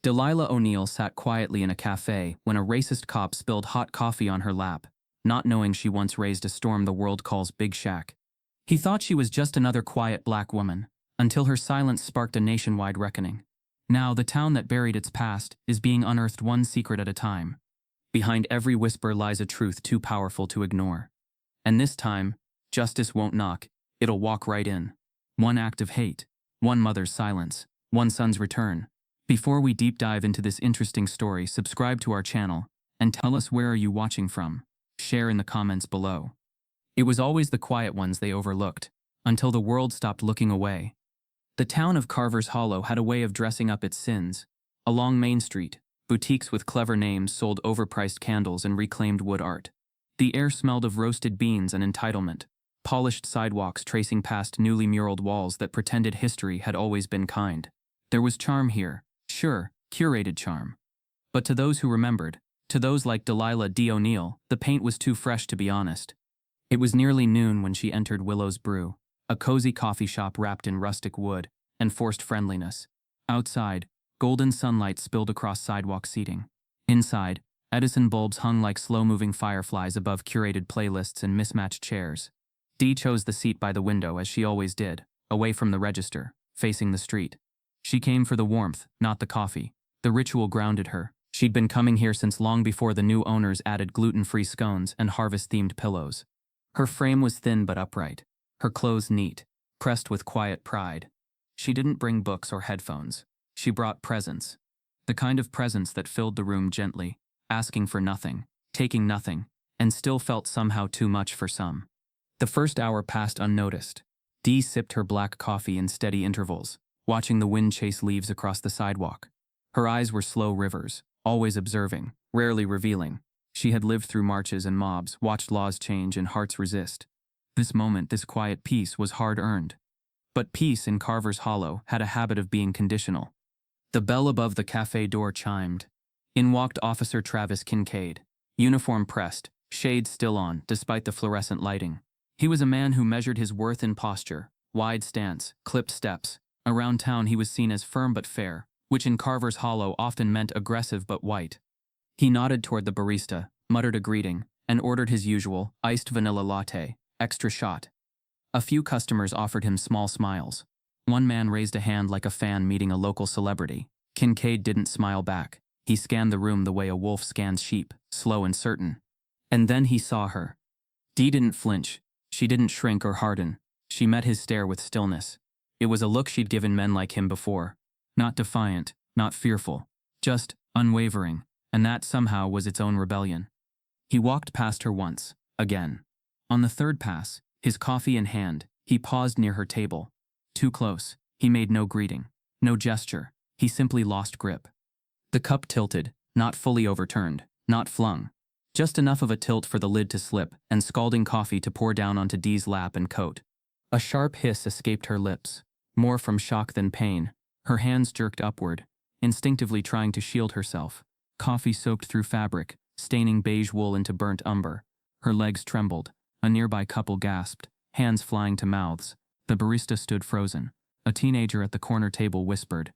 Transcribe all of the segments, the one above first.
Delilah O'Neill sat quietly in a cafe when a racist cop spilled hot coffee on her lap, not knowing she once raised a storm the world calls Big Shaq. He thought she was just another quiet black woman, until her silence sparked a nationwide reckoning. Now, the town that buried its past is being unearthed one secret at a time. Behind every whisper lies a truth too powerful to ignore. And this time, justice won't knock, it'll walk right in. One act of hate, one mother's silence, one son's return. Before we deep dive into this interesting story, subscribe to our channel and tell us where are you watching from. Share in the comments below. It was always the quiet ones they overlooked, until the world stopped looking away. The town of Carver's Hollow had a way of dressing up its sins. Along Main Street, boutiques with clever names sold overpriced candles and reclaimed wood art. The air smelled of roasted beans and entitlement, polished sidewalks tracing past newly muraled walls that pretended history had always been kind. There was charm here, sure, curated charm. But to those who remembered, to those like Delilah D. O'Neill, the paint was too fresh to be honest. It was nearly noon when she entered Willow's Brew, a cozy coffee shop wrapped in rustic wood and forced friendliness. Outside, golden sunlight spilled across sidewalk seating. Inside, Edison bulbs hung like slow-moving fireflies above curated playlists and mismatched chairs. Dee chose the seat by the window as she always did, away from the register, facing the street. She came for the warmth, not the coffee. The ritual grounded her. She'd been coming here since long before the new owners added gluten-free scones and harvest-themed pillows. Her frame was thin but upright, her clothes neat, pressed with quiet pride. She didn't bring books or headphones. She brought presence. The kind of presence that filled the room gently, asking for nothing, taking nothing, and still felt somehow too much for some. The first hour passed unnoticed. Dee sipped her black coffee in steady intervals, watching the wind chase leaves across the sidewalk. Her eyes were slow rivers, always observing, rarely revealing. She had lived through marches and mobs, watched laws change and hearts resist. This moment, this quiet peace, was hard-earned. But peace in Carver's Hollow had a habit of being conditional. The bell above the cafe door chimed. In walked Officer Travis Kincaid, uniform pressed, shades still on despite the fluorescent lighting. He was a man who measured his worth in posture, wide stance, clipped steps. Around town he was seen as firm but fair, which in Carver's Hollow often meant aggressive but white. He nodded toward the barista, muttered a greeting, and ordered his usual, iced vanilla latte, extra shot. A few customers offered him small smiles. One man raised a hand like a fan meeting a local celebrity. Kincaid didn't smile back. He scanned the room the way a wolf scans sheep, slow and certain. And then he saw her. Dee didn't flinch. She didn't shrink or harden. She met his stare with stillness. It was a look she'd given men like him before. Not defiant, not fearful, just unwavering, and that somehow was its own rebellion. He walked past her once, again. On the third pass, his coffee in hand, he paused near her table. Too close, he made no greeting, no gesture, he simply lost grip. The cup tilted, not fully overturned, not flung. Just enough of a tilt for the lid to slip and scalding coffee to pour down onto Dee's lap and coat. A sharp hiss escaped her lips, more from shock than pain. Her hands jerked upward, instinctively trying to shield herself. Coffee soaked through fabric, staining beige wool into burnt umber. Her legs trembled. A nearby couple gasped, hands flying to mouths. The barista stood frozen. A teenager at the corner table whispered,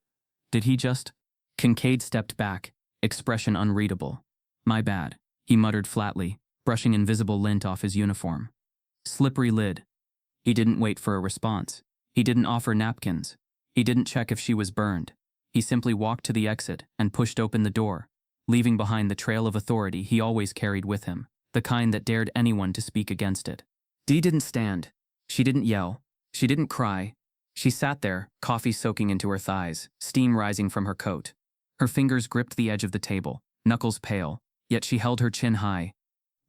"Did he just?" Kincaid stepped back, expression unreadable. "My bad," he muttered flatly, brushing invisible lint off his uniform. Slippery lid. He didn't wait for a response. He didn't offer napkins. He didn't check if she was burned. He simply walked to the exit and pushed open the door, leaving behind the trail of authority he always carried with him, the kind that dared anyone to speak against it. Dee didn't stand. She didn't yell. She didn't cry. She sat there, coffee soaking into her thighs, steam rising from her coat. Her fingers gripped the edge of the table, knuckles pale, yet she held her chin high.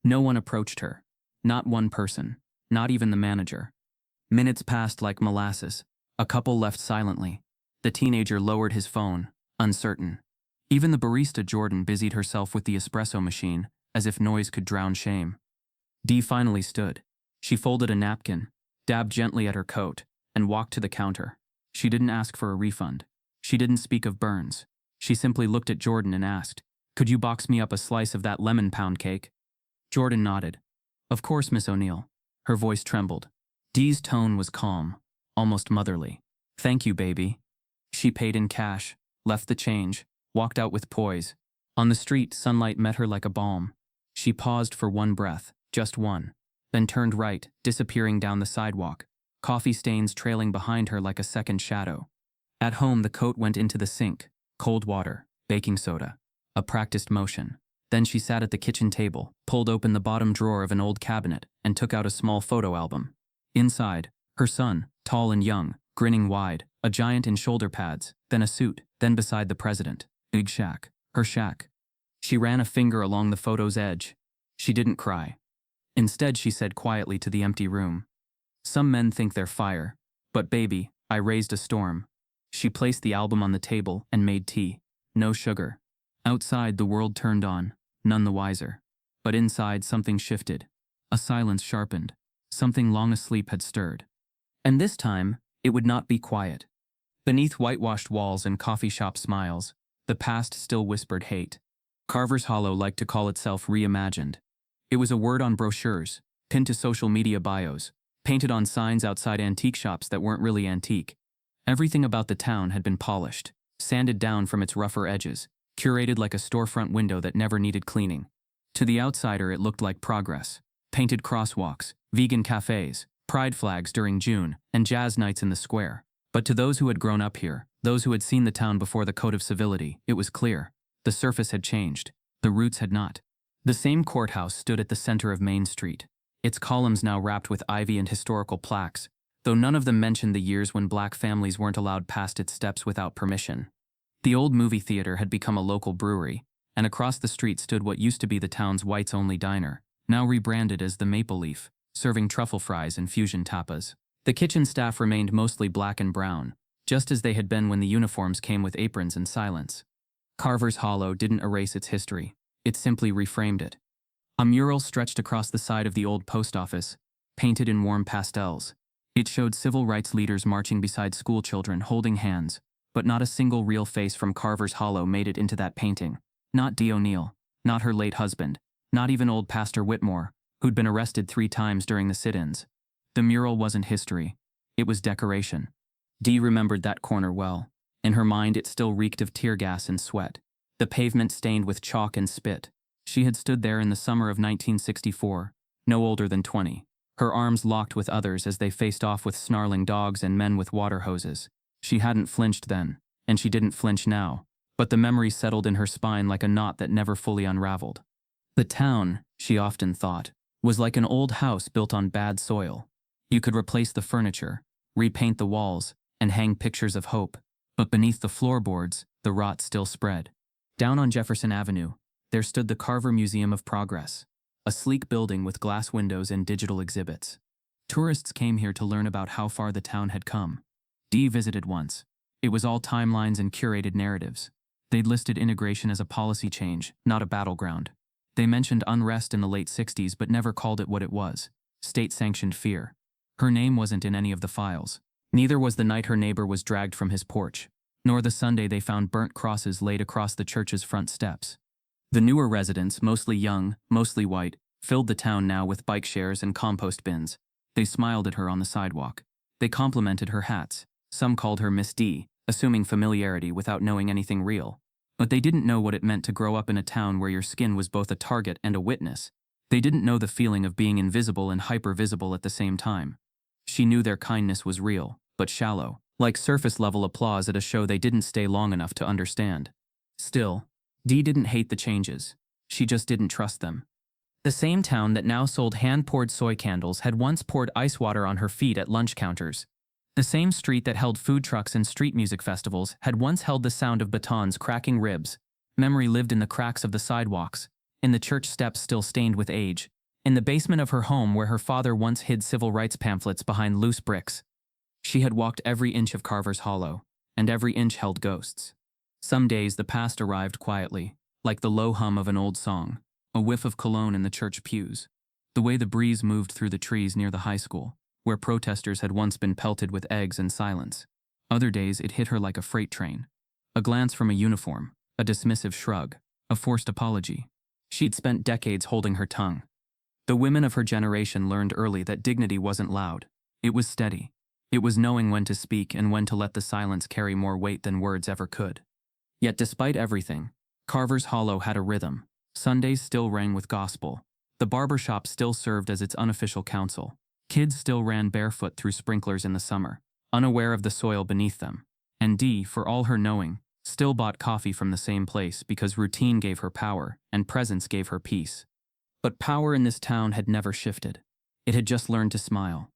No one approached her. Not one person. Not even the manager. Minutes passed like molasses. A couple left silently. The teenager lowered his phone, uncertain. Even the barista Jordan busied herself with the espresso machine, as if noise could drown shame. Dee finally stood. She folded a napkin, dabbed gently at her coat, and walked to the counter. She didn't ask for a refund. She didn't speak of burns. She simply looked at Jordan and asked, "Could you box me up a slice of that lemon pound cake?" Jordan nodded. "Of course, Miss O'Neill." Her voice trembled. Dee's tone was calm, almost motherly. "Thank you, baby." She paid in cash, left the change, walked out with poise. On the street, sunlight met her like a balm. She paused for one breath, just one, then turned right, disappearing down the sidewalk, coffee stains trailing behind her like a second shadow. At home, the coat went into the sink, cold water, baking soda, a practiced motion. Then she sat at the kitchen table, pulled open the bottom drawer of an old cabinet, and took out a small photo album. Inside, her son, tall and young, grinning wide, a giant in shoulder pads, then a suit, then beside the president, Big Shaq, her shack. She ran a finger along the photo's edge. She didn't cry. Instead, she said quietly to the empty room, "Some men think they're fire, but baby, I raised a storm." She placed the album on the table and made tea. No sugar. Outside, the world turned on, none the wiser. But inside, something shifted. A silence sharpened. Something long asleep had stirred. And this time, it would not be quiet. Beneath whitewashed walls and coffee shop smiles, the past still whispered hate. Carver's Hollow liked to call itself reimagined. It was a word on brochures, pinned to social media bios, painted on signs outside antique shops that weren't really antique. Everything about the town had been polished, sanded down from its rougher edges, curated like a storefront window that never needed cleaning. To the outsider, it looked like progress. Painted crosswalks, vegan cafes, pride flags during June, and jazz nights in the square. But to those who had grown up here, those who had seen the town before the code of civility, it was clear. The surface had changed. The roots had not. The same courthouse stood at the center of Main Street, its columns now wrapped with ivy and historical plaques, though none of them mentioned the years when black families weren't allowed past its steps without permission. The old movie theater had become a local brewery, and across the street stood what used to be the town's whites-only diner, now rebranded as the Maple Leaf, serving truffle fries and fusion tapas. The kitchen staff remained mostly black and brown, just as they had been when the uniforms came with aprons and silence. Carver's Hollow didn't erase its history, it simply reframed it. A mural stretched across the side of the old post office, painted in warm pastels. It showed civil rights leaders marching beside school children holding hands, but not a single real face from Carver's Hollow made it into that painting. Not Dee O'Neill, not her late husband, not even old Pastor Whitmore, who'd been arrested 3 times during the sit-ins. The mural wasn't history, it was decoration. Dee remembered that corner well. In her mind, it still reeked of tear gas and sweat. The pavement stained with chalk and spit. She had stood there in the summer of 1964, no older than 20, her arms locked with others as they faced off with snarling dogs and men with water hoses. She hadn't flinched then, and she didn't flinch now, but the memory settled in her spine like a knot that never fully unraveled. The town, she often thought, was like an old house built on bad soil. You could replace the furniture, repaint the walls, and hang pictures of hope, but beneath the floorboards, the rot still spread. Down on Jefferson Avenue, there stood the Carver Museum of Progress, a sleek building with glass windows and digital exhibits. Tourists came here to learn about how far the town had come. Dee visited once. It was all timelines and curated narratives. They'd listed integration as a policy change, not a battleground. They mentioned unrest in the late 60s but never called it what it was, state-sanctioned fear. Her name wasn't in any of the files. Neither was the night her neighbor was dragged from his porch, nor the Sunday they found burnt crosses laid across the church's front steps. The newer residents, mostly young, mostly white, filled the town now with bike shares and compost bins. They smiled at her on the sidewalk. They complimented her hats. Some called her Miss D, assuming familiarity without knowing anything real. But they didn't know what it meant to grow up in a town where your skin was both a target and a witness. They didn't know the feeling of being invisible and hyper-visible at the same time. She knew their kindness was real, but shallow, like surface-level applause at a show they didn't stay long enough to understand. Still, Dee didn't hate the changes. She just didn't trust them. The same town that now sold hand-poured soy candles had once poured ice water on her feet at lunch counters. The same street that held food trucks and street music festivals had once held the sound of batons cracking ribs. Memory lived in the cracks of the sidewalks, in the church steps still stained with age, in the basement of her home where her father once hid civil rights pamphlets behind loose bricks. She had walked every inch of Carver's Hollow, and every inch held ghosts. Some days the past arrived quietly, like the low hum of an old song, a whiff of cologne in the church pews, the way the breeze moved through the trees near the high school, where protesters had once been pelted with eggs and silence. Other days it hit her like a freight train. A glance from a uniform, a dismissive shrug, a forced apology. She'd spent decades holding her tongue. The women of her generation learned early that dignity wasn't loud. It was steady. It was knowing when to speak and when to let the silence carry more weight than words ever could. Yet despite everything, Carver's Hollow had a rhythm. Sundays still rang with gospel. The barbershop still served as its unofficial counsel. Kids still ran barefoot through sprinklers in the summer, unaware of the soil beneath them. And Dee, for all her knowing, still bought coffee from the same place because routine gave her power and presence gave her peace. But power in this town had never shifted. It had just learned to smile.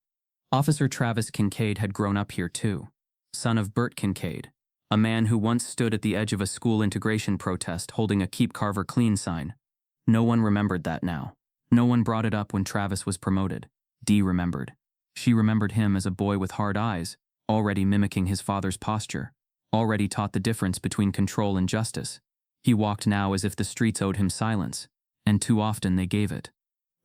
Officer Travis Kincaid had grown up here too, son of Bert Kincaid, a man who once stood at the edge of a school integration protest holding a Keep Carver Clean sign. No one remembered that now. No one brought it up when Travis was promoted. Dee remembered. She remembered him as a boy with hard eyes, already mimicking his father's posture, already taught the difference between control and justice. He walked now as if the streets owed him silence, and too often they gave it.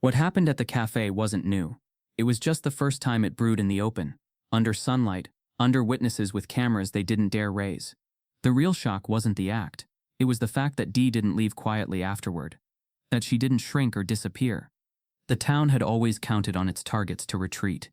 What happened at the cafe wasn't new. It was just the first time it brewed in the open, under sunlight, under witnesses with cameras they didn't dare raise. The real shock wasn't the act. It was the fact that Dee didn't leave quietly afterward, that she didn't shrink or disappear. The town had always counted on its targets to retreat.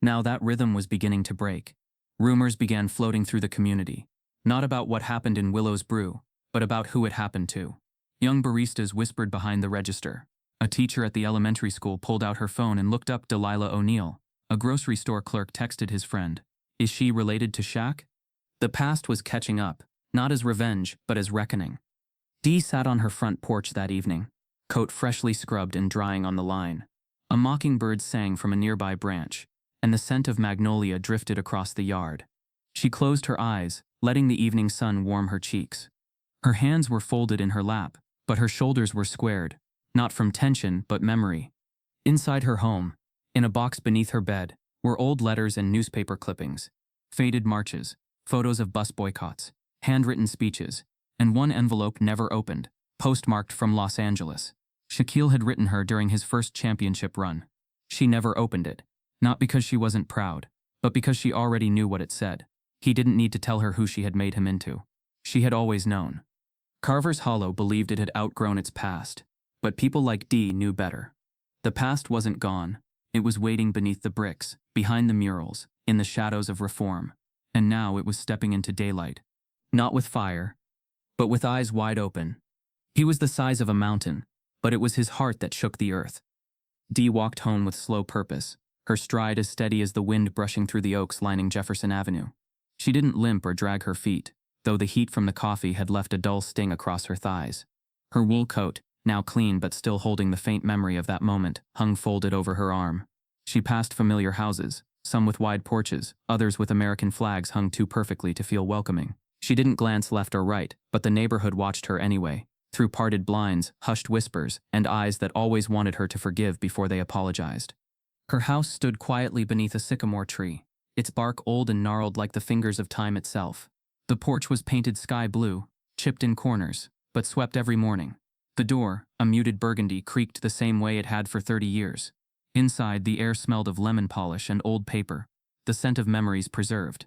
Now that rhythm was beginning to break. Rumors began floating through the community, not about what happened in Willow's Brew, but about who it happened to. Young baristas whispered behind the register. A teacher at the elementary school pulled out her phone and looked up Delilah O'Neill. A grocery store clerk texted his friend, "Is she related to Shaq?" The past was catching up, not as revenge, but as reckoning. Dee sat on her front porch that evening, coat freshly scrubbed and drying on the line. A mockingbird sang from a nearby branch, and the scent of magnolia drifted across the yard. She closed her eyes, letting the evening sun warm her cheeks. Her hands were folded in her lap, but her shoulders were squared, not from tension but memory. Inside her home, in a box beneath her bed, were old letters and newspaper clippings, faded marches, photos of bus boycotts, handwritten speeches, and one envelope never opened, postmarked from Los Angeles. Shaquille had written her during his first championship run. She never opened it, not because she wasn't proud, but because she already knew what it said. He didn't need to tell her who she had made him into. She had always known. Carver's Hollow believed it had outgrown its past, but people like Dee knew better. The past wasn't gone. It was waiting beneath the bricks, behind the murals, in the shadows of reform. And now it was stepping into daylight. Not with fire, but with eyes wide open. He was the size of a mountain, but it was his heart that shook the earth. Dee walked home with slow purpose, her stride as steady as the wind brushing through the oaks lining Jefferson Avenue. She didn't limp or drag her feet, though the heat from the coffee had left a dull sting across her thighs. Her wool coat, now clean but still holding the faint memory of that moment, hung folded over her arm. She passed familiar houses, some with wide porches, others with American flags hung too perfectly to feel welcoming. She didn't glance left or right, but the neighborhood watched her anyway, through parted blinds, hushed whispers, and eyes that always wanted her to forgive before they apologized. Her house stood quietly beneath a sycamore tree, its bark old and gnarled like the fingers of time itself. The porch was painted sky blue, chipped in corners, but swept every morning. The door, a muted burgundy, creaked the same way it had for 30 years. Inside, the air smelled of lemon polish and old paper, the scent of memories preserved.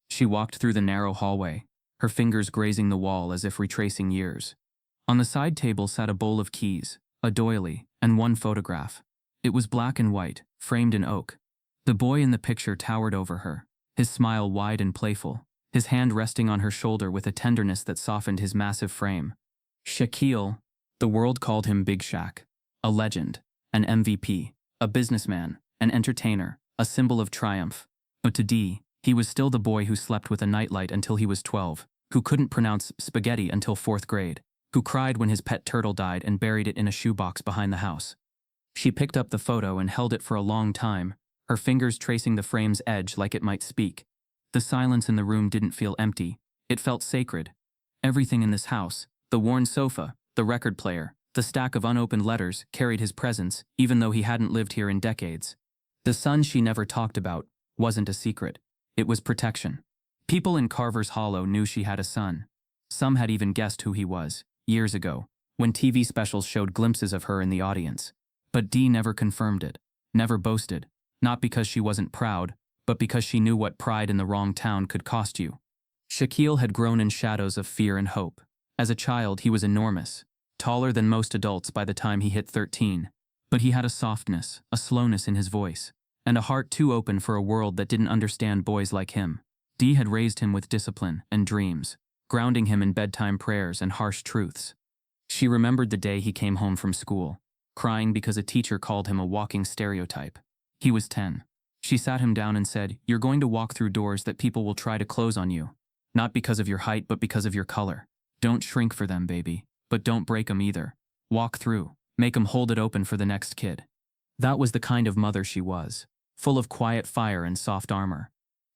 She walked through the narrow hallway, her fingers grazing the wall as if retracing years. On the side table sat a bowl of keys, a doily, and one photograph. It was black and white, framed in oak. The boy in the picture towered over her, his smile wide and playful, his hand resting on her shoulder with a tenderness that softened his massive frame. Shaquille. The world called him Big Shaq, a legend, an MVP, a businessman, an entertainer, a symbol of triumph. But to Dee, he was still the boy who slept with a nightlight until he was 12, who couldn't pronounce spaghetti until 4th grade, who cried when his pet turtle died and buried it in a shoebox behind the house. She picked up the photo and held it for a long time, her fingers tracing the frame's edge like it might speak. The silence in the room didn't feel empty, it felt sacred. Everything in this house, the worn sofa, the record player, the stack of unopened letters, carried his presence, even though he hadn't lived here in decades. The son she never talked about wasn't a secret. It was protection. People in Carver's Hollow knew she had a son. Some had even guessed who he was, years ago, when TV specials showed glimpses of her in the audience. But Dee never confirmed it, never boasted, not because she wasn't proud, but because she knew what pride in the wrong town could cost you. Shaquille had grown in shadows of fear and hope. As a child, he was enormous, taller than most adults by the time he hit 13. But he had a softness, a slowness in his voice, and a heart too open for a world that didn't understand boys like him. Dee had raised him with discipline and dreams. grounding him in bedtime prayers and harsh truths. She remembered the day he came home from school, crying because a teacher called him a walking stereotype. He was 10. She sat him down and said, "You're going to walk through doors that people will try to close on you. Not because of your height, but because of your color. Don't shrink for them, baby. But don't break them either. Walk through. Make them hold it open for the next kid." That was the kind of mother she was, full of quiet fire and soft armor.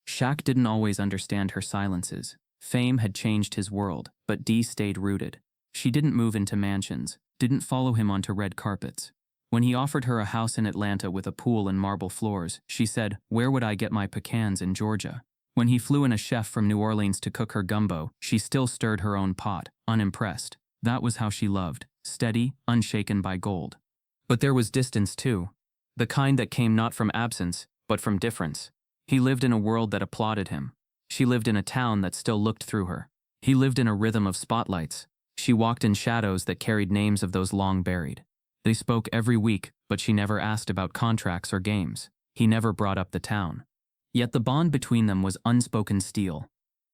Shaq didn't always understand her silences. Fame had changed his world, but Dee stayed rooted. She didn't move into mansions, didn't follow him onto red carpets. When he offered her a house in Atlanta with a pool and marble floors, she said, "Where would I get my pecans in Georgia?" When he flew in a chef from New Orleans to cook her gumbo, she still stirred her own pot, unimpressed. That was how she loved, steady, unshaken by gold. But there was distance too, the kind that came not from absence, but from difference. He lived in a world that applauded him. She lived in a town that still looked through her. He lived in a rhythm of spotlights. She walked in shadows that carried names of those long buried. They spoke every week, but she never asked about contracts or games. He never brought up the town. Yet the bond between them was unspoken steel.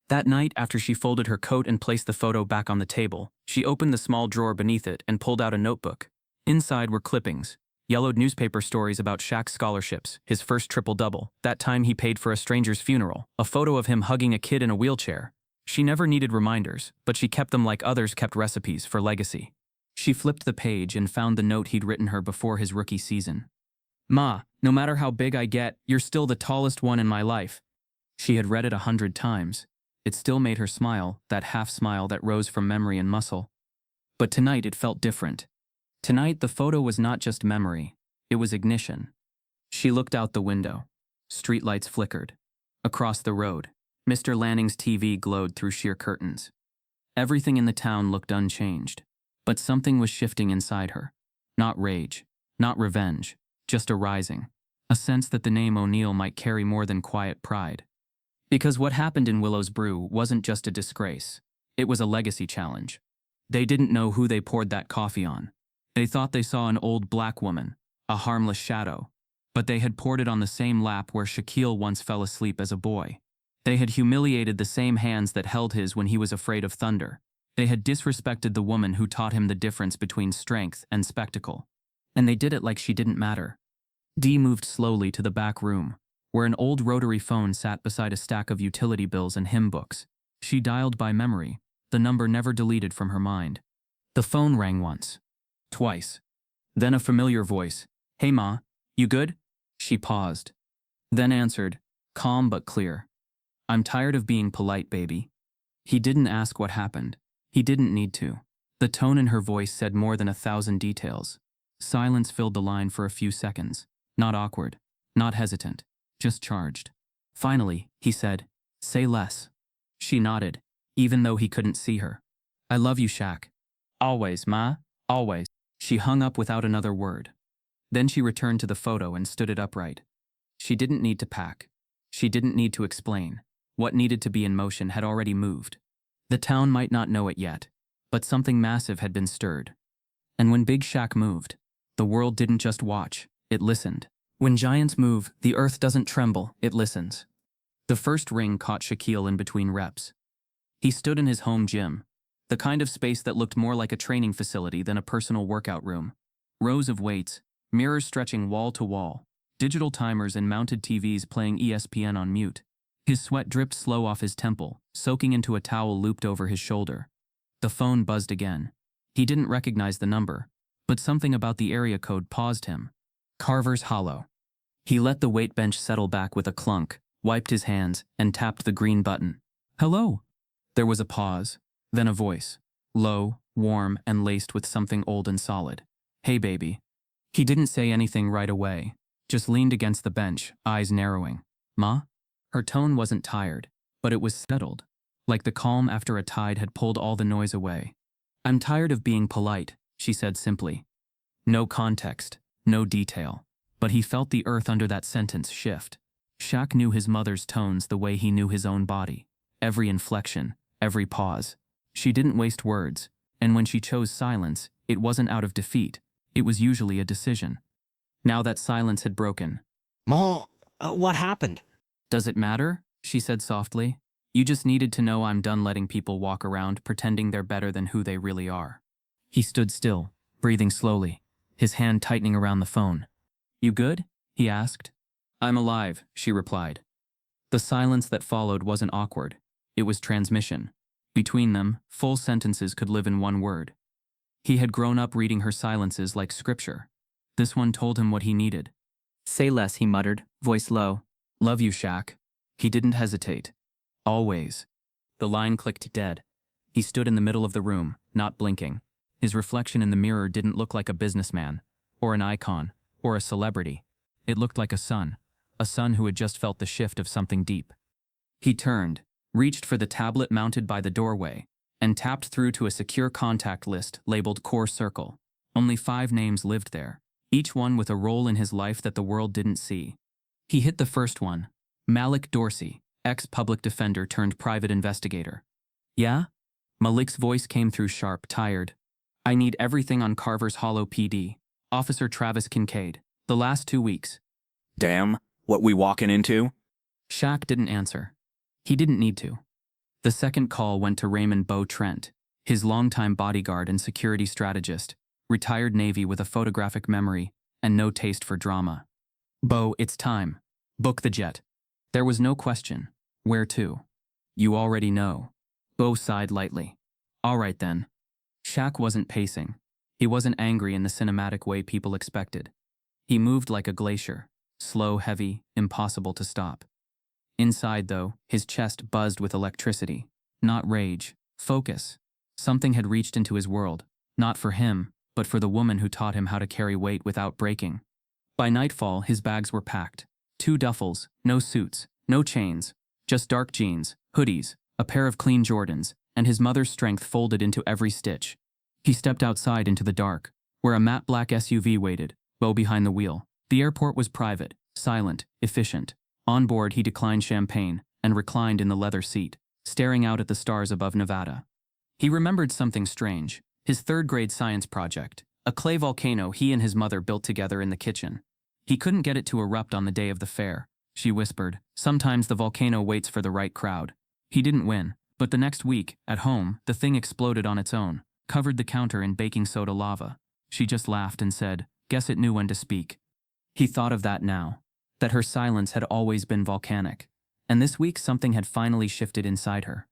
That night, after she folded her coat and placed the photo back on the table, she opened the small drawer beneath it and pulled out a notebook. Inside were clippings, yellowed newspaper stories about Shaq's scholarships, his first triple-double, that time he paid for a stranger's funeral, a photo of him hugging a kid in a wheelchair. She never needed reminders, but she kept them like others kept recipes for legacy. She flipped the page and found the note he'd written her before his rookie season. "Ma, no matter how big I get, you're still the tallest one in my life." She had read it 100 times. It still made her smile, that half smile that rose from memory and muscle. But tonight it felt different. Tonight the photo was not just memory, it was ignition. She looked out the window. Streetlights flickered. Across the road, Mr. Lanning's TV glowed through sheer curtains. Everything in the town looked unchanged. But something was shifting inside her. Not rage, not revenge, just a rising. A sense that the name O'Neill might carry more than quiet pride. Because what happened in Willow's Brew wasn't just a disgrace. It was a legacy challenge. They didn't know who they poured that coffee on. They thought they saw an old black woman, a harmless shadow. But they had poured it on the same lap where Shaquille once fell asleep as a boy. They had humiliated the same hands that held his when he was afraid of thunder. They had disrespected the woman who taught him the difference between strength and spectacle. And they did it like she didn't matter. Dee moved slowly to the back room, where an old rotary phone sat beside a stack of utility bills and hymn books. She dialed by memory, the number never deleted from her mind. The phone rang once. Twice. Then a familiar voice. "Hey Ma, you good?" She paused. Then answered, calm but clear. "I'm tired of being polite, baby." He didn't ask what happened. He didn't need to. The tone in her voice said more than 1,000 details. Silence filled the line for a few seconds. Not awkward, not hesitant, just charged. Finally, he said, "Say less." She nodded, even though he couldn't see her. "I love you, Shaq." "Always, Ma, always." She hung up without another word. Then she returned to the photo and stood it upright. She didn't need to pack. She didn't need to explain. What needed to be in motion had already moved. The town might not know it yet, but something massive had been stirred. And when Big Shaq moved, the world didn't just watch, it listened. When giants move, the earth doesn't tremble, it listens. The first ring caught Shaquille in between reps. He stood in his home gym, the kind of space that looked more like a training facility than a personal workout room. Rows of weights, mirrors stretching wall to wall, digital timers and mounted TVs playing ESPN on mute. His sweat dripped slow off his temple, soaking into a towel looped over his shoulder. The phone buzzed again. He didn't recognize the number, but something about the area code paused him. Carver's Hollow. He let the weight bench settle back with a clunk, wiped his hands, and tapped the green button. "Hello." There was a pause, then a voice, low, warm, and laced with something old and solid. "Hey, baby." He didn't say anything right away, just leaned against the bench, eyes narrowing. "Ma?" Her tone wasn't tired, but it was settled, like the calm after a tide had pulled all the noise away. "I'm tired of being polite," she said simply. No context, no detail, but he felt the earth under that sentence shift. Shaq knew his mother's tones the way he knew his own body. Every inflection, every pause. She didn't waste words, and when she chose silence, it wasn't out of defeat. It was usually a decision. Now that silence had broken. Ma, what happened? "Does it matter?" she said softly. You just needed to know I'm done letting people walk around pretending they're better than who they really are. He stood still, breathing slowly, his hand tightening around the phone. You good? He asked. I'm alive, she replied. The silence that followed wasn't awkward. It was transmission. Between them, full sentences could live in one word. He had grown up reading her silences like scripture. This one told him what he needed. Say less, he muttered, voice low. Love you, Shaq. He didn't hesitate. Always. The line clicked dead. He stood in the middle of the room, not blinking. His reflection in the mirror didn't look like a businessman, or an icon, or a celebrity. It looked like a son who had just felt the shift of something deep. He turned, reached for the tablet mounted by the doorway, and tapped through to a secure contact list labeled Core Circle. Only 5 names lived there, each one with a role in his life that the world didn't see. He hit the first one, Malik Dorsey, ex-public defender turned private investigator. Yeah? Malik's voice came through sharp, tired. I need everything on Carver's Hollow PD. Officer Travis Kincaid. The last 2 weeks. Damn, what we walking into? Shaq didn't answer. He didn't need to. The second call went to Raymond Bo Trent, his longtime bodyguard and security strategist, retired Navy with a photographic memory and no taste for drama. Bo, it's time. Book the jet. There was no question. Where to? You already know. Bo sighed lightly. All right then. Shaq wasn't pacing. He wasn't angry in the cinematic way people expected. He moved like a glacier, slow, heavy, impossible to stop. Inside, though, his chest buzzed with electricity. Not rage, focus. Something had reached into his world, not for him, but for the woman who taught him how to carry weight without breaking. By nightfall, his bags were packed. 2 duffels, no suits, no chains, just dark jeans, hoodies, a pair of clean Jordans, and his mother's strength folded into every stitch. He stepped outside into the dark, where a matte black SUV waited, Bo behind the wheel. The airport was private, silent, efficient. On board, he declined champagne and reclined in the leather seat, staring out at the stars above Nevada. He remembered something strange, his 3rd-grade science project, a clay volcano he and his mother built together in the kitchen. He couldn't get it to erupt on the day of the fair, she whispered. Sometimes the volcano waits for the right crowd. He didn't win, but the next week, at home, the thing exploded on its own, covered the counter in baking soda lava. She just laughed and said, guess it knew when to speak. He thought of that now, that her silence had always been volcanic, and this week something had finally shifted inside her.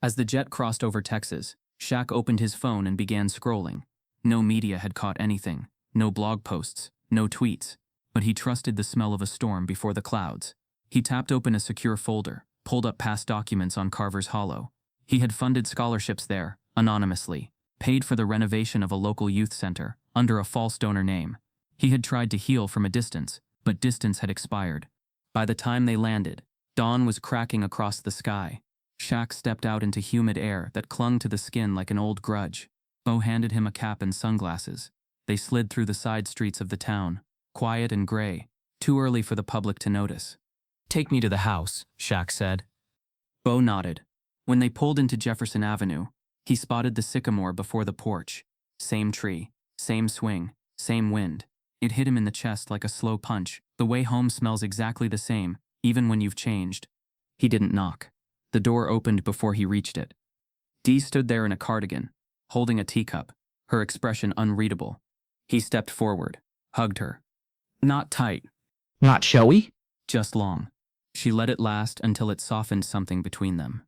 As the jet crossed over Texas, Shaq opened his phone and began scrolling. No media had caught anything, no blog posts, no tweets, but he trusted the smell of a storm before the clouds. He tapped open a secure folder, pulled up past documents on Carver's Hollow. He had funded scholarships there, anonymously, paid for the renovation of a local youth center, under a false donor name. He had tried to heal from a distance, but distance had expired. By the time they landed, dawn was cracking across the sky. Shaq stepped out into humid air that clung to the skin like an old grudge. Bo handed him a cap and sunglasses. They slid through the side streets of the town, quiet and gray, too early for the public to notice. Take me to the house, Shaq said. Bo nodded. When they pulled into Jefferson Avenue, he spotted the sycamore before the porch. Same tree, same swing, same wind. It hit him in the chest like a slow punch. The way home smells exactly the same, even when you've changed. He didn't knock. The door opened before he reached it. Dee stood there in a cardigan, holding a teacup, her expression unreadable. He stepped forward, hugged her. Not tight. Not showy? Just long. She let it last until it softened something between them.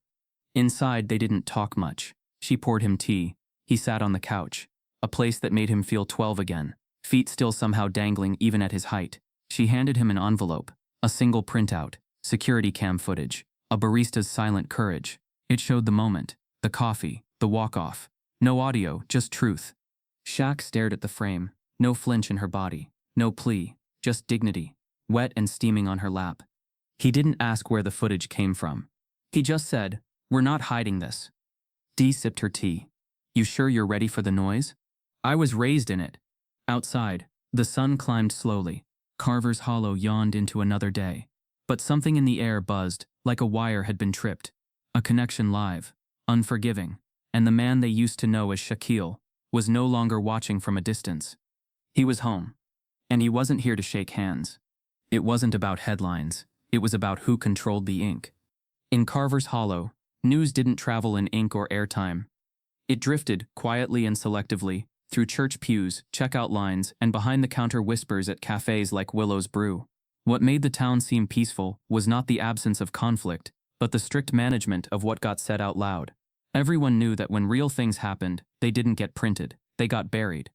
Inside, they didn't talk much. She poured him tea. He sat on the couch, a place that made him feel 12 again, feet still somehow dangling even at his height. She handed him an envelope, a single printout, security cam footage, a barista's silent courage. It showed the moment, the coffee, the walk-off. No audio, just truth. Shaq stared at the frame, no flinch in her body, no plea, just dignity, wet and steaming on her lap. He didn't ask where the footage came from. He just said, "We're not hiding this." Dee sipped her tea. "You sure you're ready for the noise?" "I was raised in it." Outside, the sun climbed slowly. Carver's Hollow yawned into another day. But something in the air buzzed, like a wire had been tripped. A connection live, unforgiving. And the man they used to know as Shaquille was no longer watching from a distance. He was home. And he wasn't here to shake hands. It wasn't about headlines. It was about who controlled the ink. In Carver's Hollow, news didn't travel in ink or airtime. It drifted, quietly and selectively, through church pews, checkout lines, and behind-the-counter whispers at cafes like Willow's Brew. What made the town seem peaceful was not the absence of conflict, but the strict management of what got said out loud. Everyone knew that when real things happened, they didn't get printed, they got buried.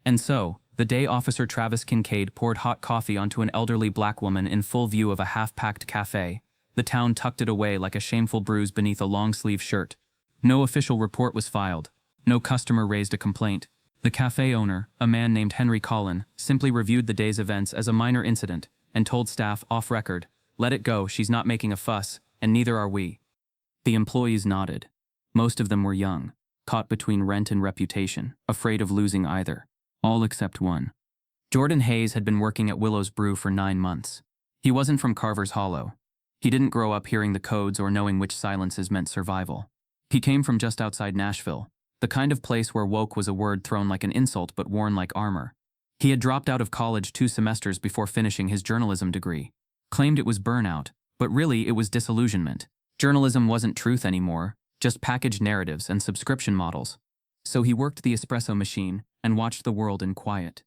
And so, the day Officer Travis Kincaid poured hot coffee onto an elderly black woman in full view of a half-packed cafe, the town tucked it away like a shameful bruise beneath a long-sleeve shirt. No official report was filed. No customer raised a complaint. The cafe owner, a man named Henry Collin, simply reviewed the day's events as a minor incident and told staff off record, "Let it go, she's not making a fuss, and neither are we." The employees nodded. Most of them were young, caught between rent and reputation, afraid of losing either. All except one. Jordan Hayes had been working at Willow's Brew for 9 months. He wasn't from Carver's Hollow. He didn't grow up hearing the codes or knowing which silences meant survival. He came from just outside Nashville, the kind of place where woke was a word thrown like an insult but worn like armor. He had dropped out of college 2 semesters before finishing his journalism degree. Claimed it was burnout, but really it was disillusionment. Journalism wasn't truth anymore, just packaged narratives and subscription models. So he worked the espresso machine and watched the world in quiet.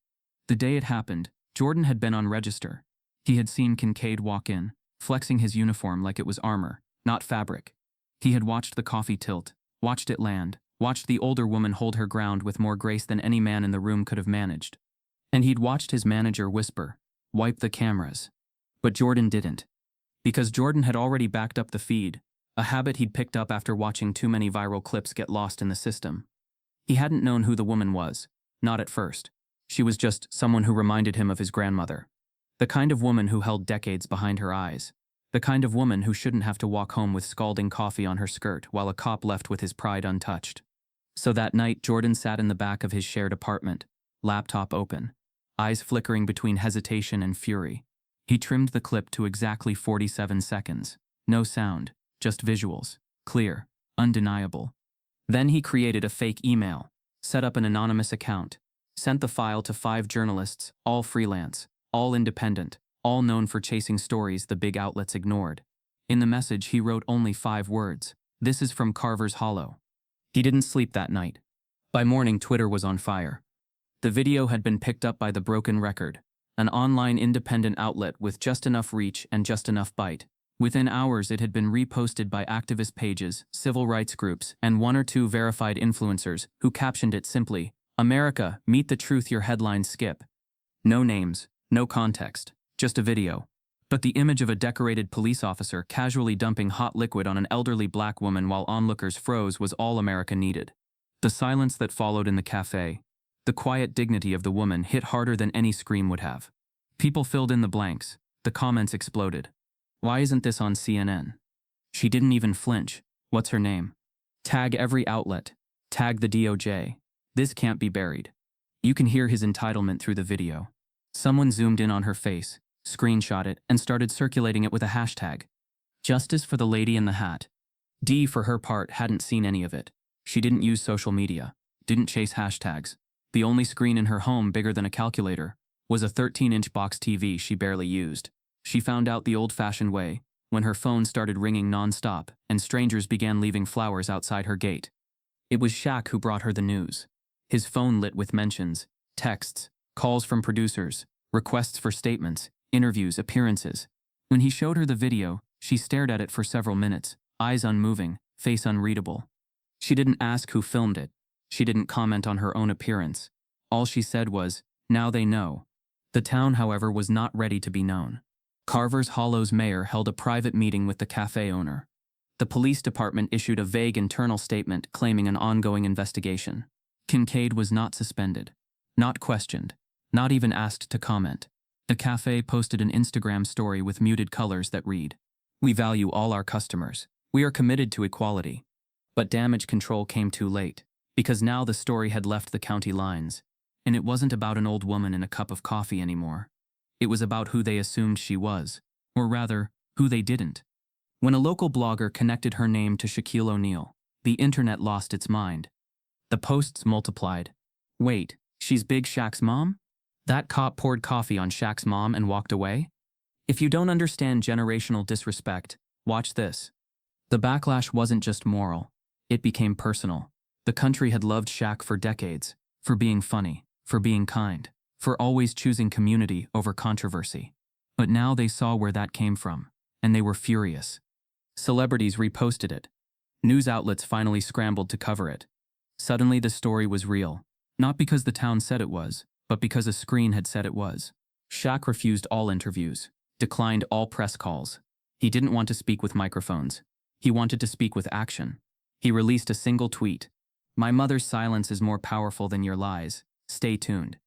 The day it happened, Jordan had been on register. He had seen Kincaid walk in, flexing his uniform like it was armor, not fabric. He had watched the coffee tilt, watched it land, watched the older woman hold her ground with more grace than any man in the room could have managed. And he'd watched his manager whisper, "Wipe the cameras." But Jordan didn't. Because Jordan had already backed up the feed, a habit he'd picked up after watching too many viral clips get lost in the system. He hadn't known who the woman was, not at first. She was just someone who reminded him of his grandmother. The kind of woman who held decades behind her eyes. The kind of woman who shouldn't have to walk home with scalding coffee on her skirt while a cop left with his pride untouched. So that night, Jordan sat in the back of his shared apartment, laptop open, eyes flickering between hesitation and fury. He trimmed the clip to exactly 47 seconds. No sound, just visuals, clear, undeniable. Then he created a fake email, set up an anonymous account, sent the file to 5 journalists, all freelance, all independent, all known for chasing stories the big outlets ignored. In the message, he wrote only 5 words. "This is from Carver's Hollow." He didn't sleep that night. By morning, Twitter was on fire. The video had been picked up by The Broken Record, an online independent outlet with just enough reach and just enough bite. Within hours, it had been reposted by activist pages, civil rights groups, and 1 or 2 verified influencers who captioned it simply, "America, meet the truth your headlines skip." No names, no context, just a video. But the image of a decorated police officer casually dumping hot liquid on an elderly black woman while onlookers froze was all America needed. The silence that followed in the cafe, the quiet dignity of the woman hit harder than any scream would have. People filled in the blanks, the comments exploded. "Why isn't this on CNN? She didn't even flinch. What's her name? Tag every outlet. Tag the DOJ. This can't be buried." You can hear his entitlement through the video. Someone zoomed in on her face, screenshot it, and started circulating it with a hashtag. Justice for the lady in the hat. Dee, for her part, hadn't seen any of it. She didn't use social media, didn't chase hashtags. The only screen in her home bigger than a calculator was a 13-inch box TV she barely used. She found out the old-fashioned way, when her phone started ringing non-stop and strangers began leaving flowers outside her gate. It was Shaq who brought her the news. His phone lit with mentions, texts, calls from producers, requests for statements, interviews, appearances. When he showed her the video, she stared at it for several minutes, eyes unmoving, face unreadable. She didn't ask who filmed it. She didn't comment on her own appearance. All she said was, "Now they know." The town, however, was not ready to be known. Carver's Hollow's mayor held a private meeting with the cafe owner. The police department issued a vague internal statement claiming an ongoing investigation. Kincaid was not suspended, not questioned, not even asked to comment. The cafe posted an Instagram story with muted colors that read, "We value all our customers. We are committed to equality." But damage control came too late, because now the story had left the county lines, and it wasn't about an old woman in a cup of coffee anymore. It was about who they assumed she was, or rather, who they didn't. When a local blogger connected her name to Shaquille O'Neal, the internet lost its mind. The posts multiplied. "Wait, she's Big Shaq's mom? That cop poured coffee on Shaq's mom and walked away? If you don't understand generational disrespect, watch this." The backlash wasn't just moral, it became personal. The country had loved Shaq for decades, for being funny, for being kind, for always choosing community over controversy. But now they saw where that came from, and they were furious. Celebrities reposted it. News outlets finally scrambled to cover it. Suddenly the story was real, not because the town said it was, but because a screen had said it was. Shaq refused all interviews, declined all press calls. He didn't want to speak with microphones. He wanted to speak with action. He released a single tweet. "My mother's silence is more powerful than your lies. Stay tuned."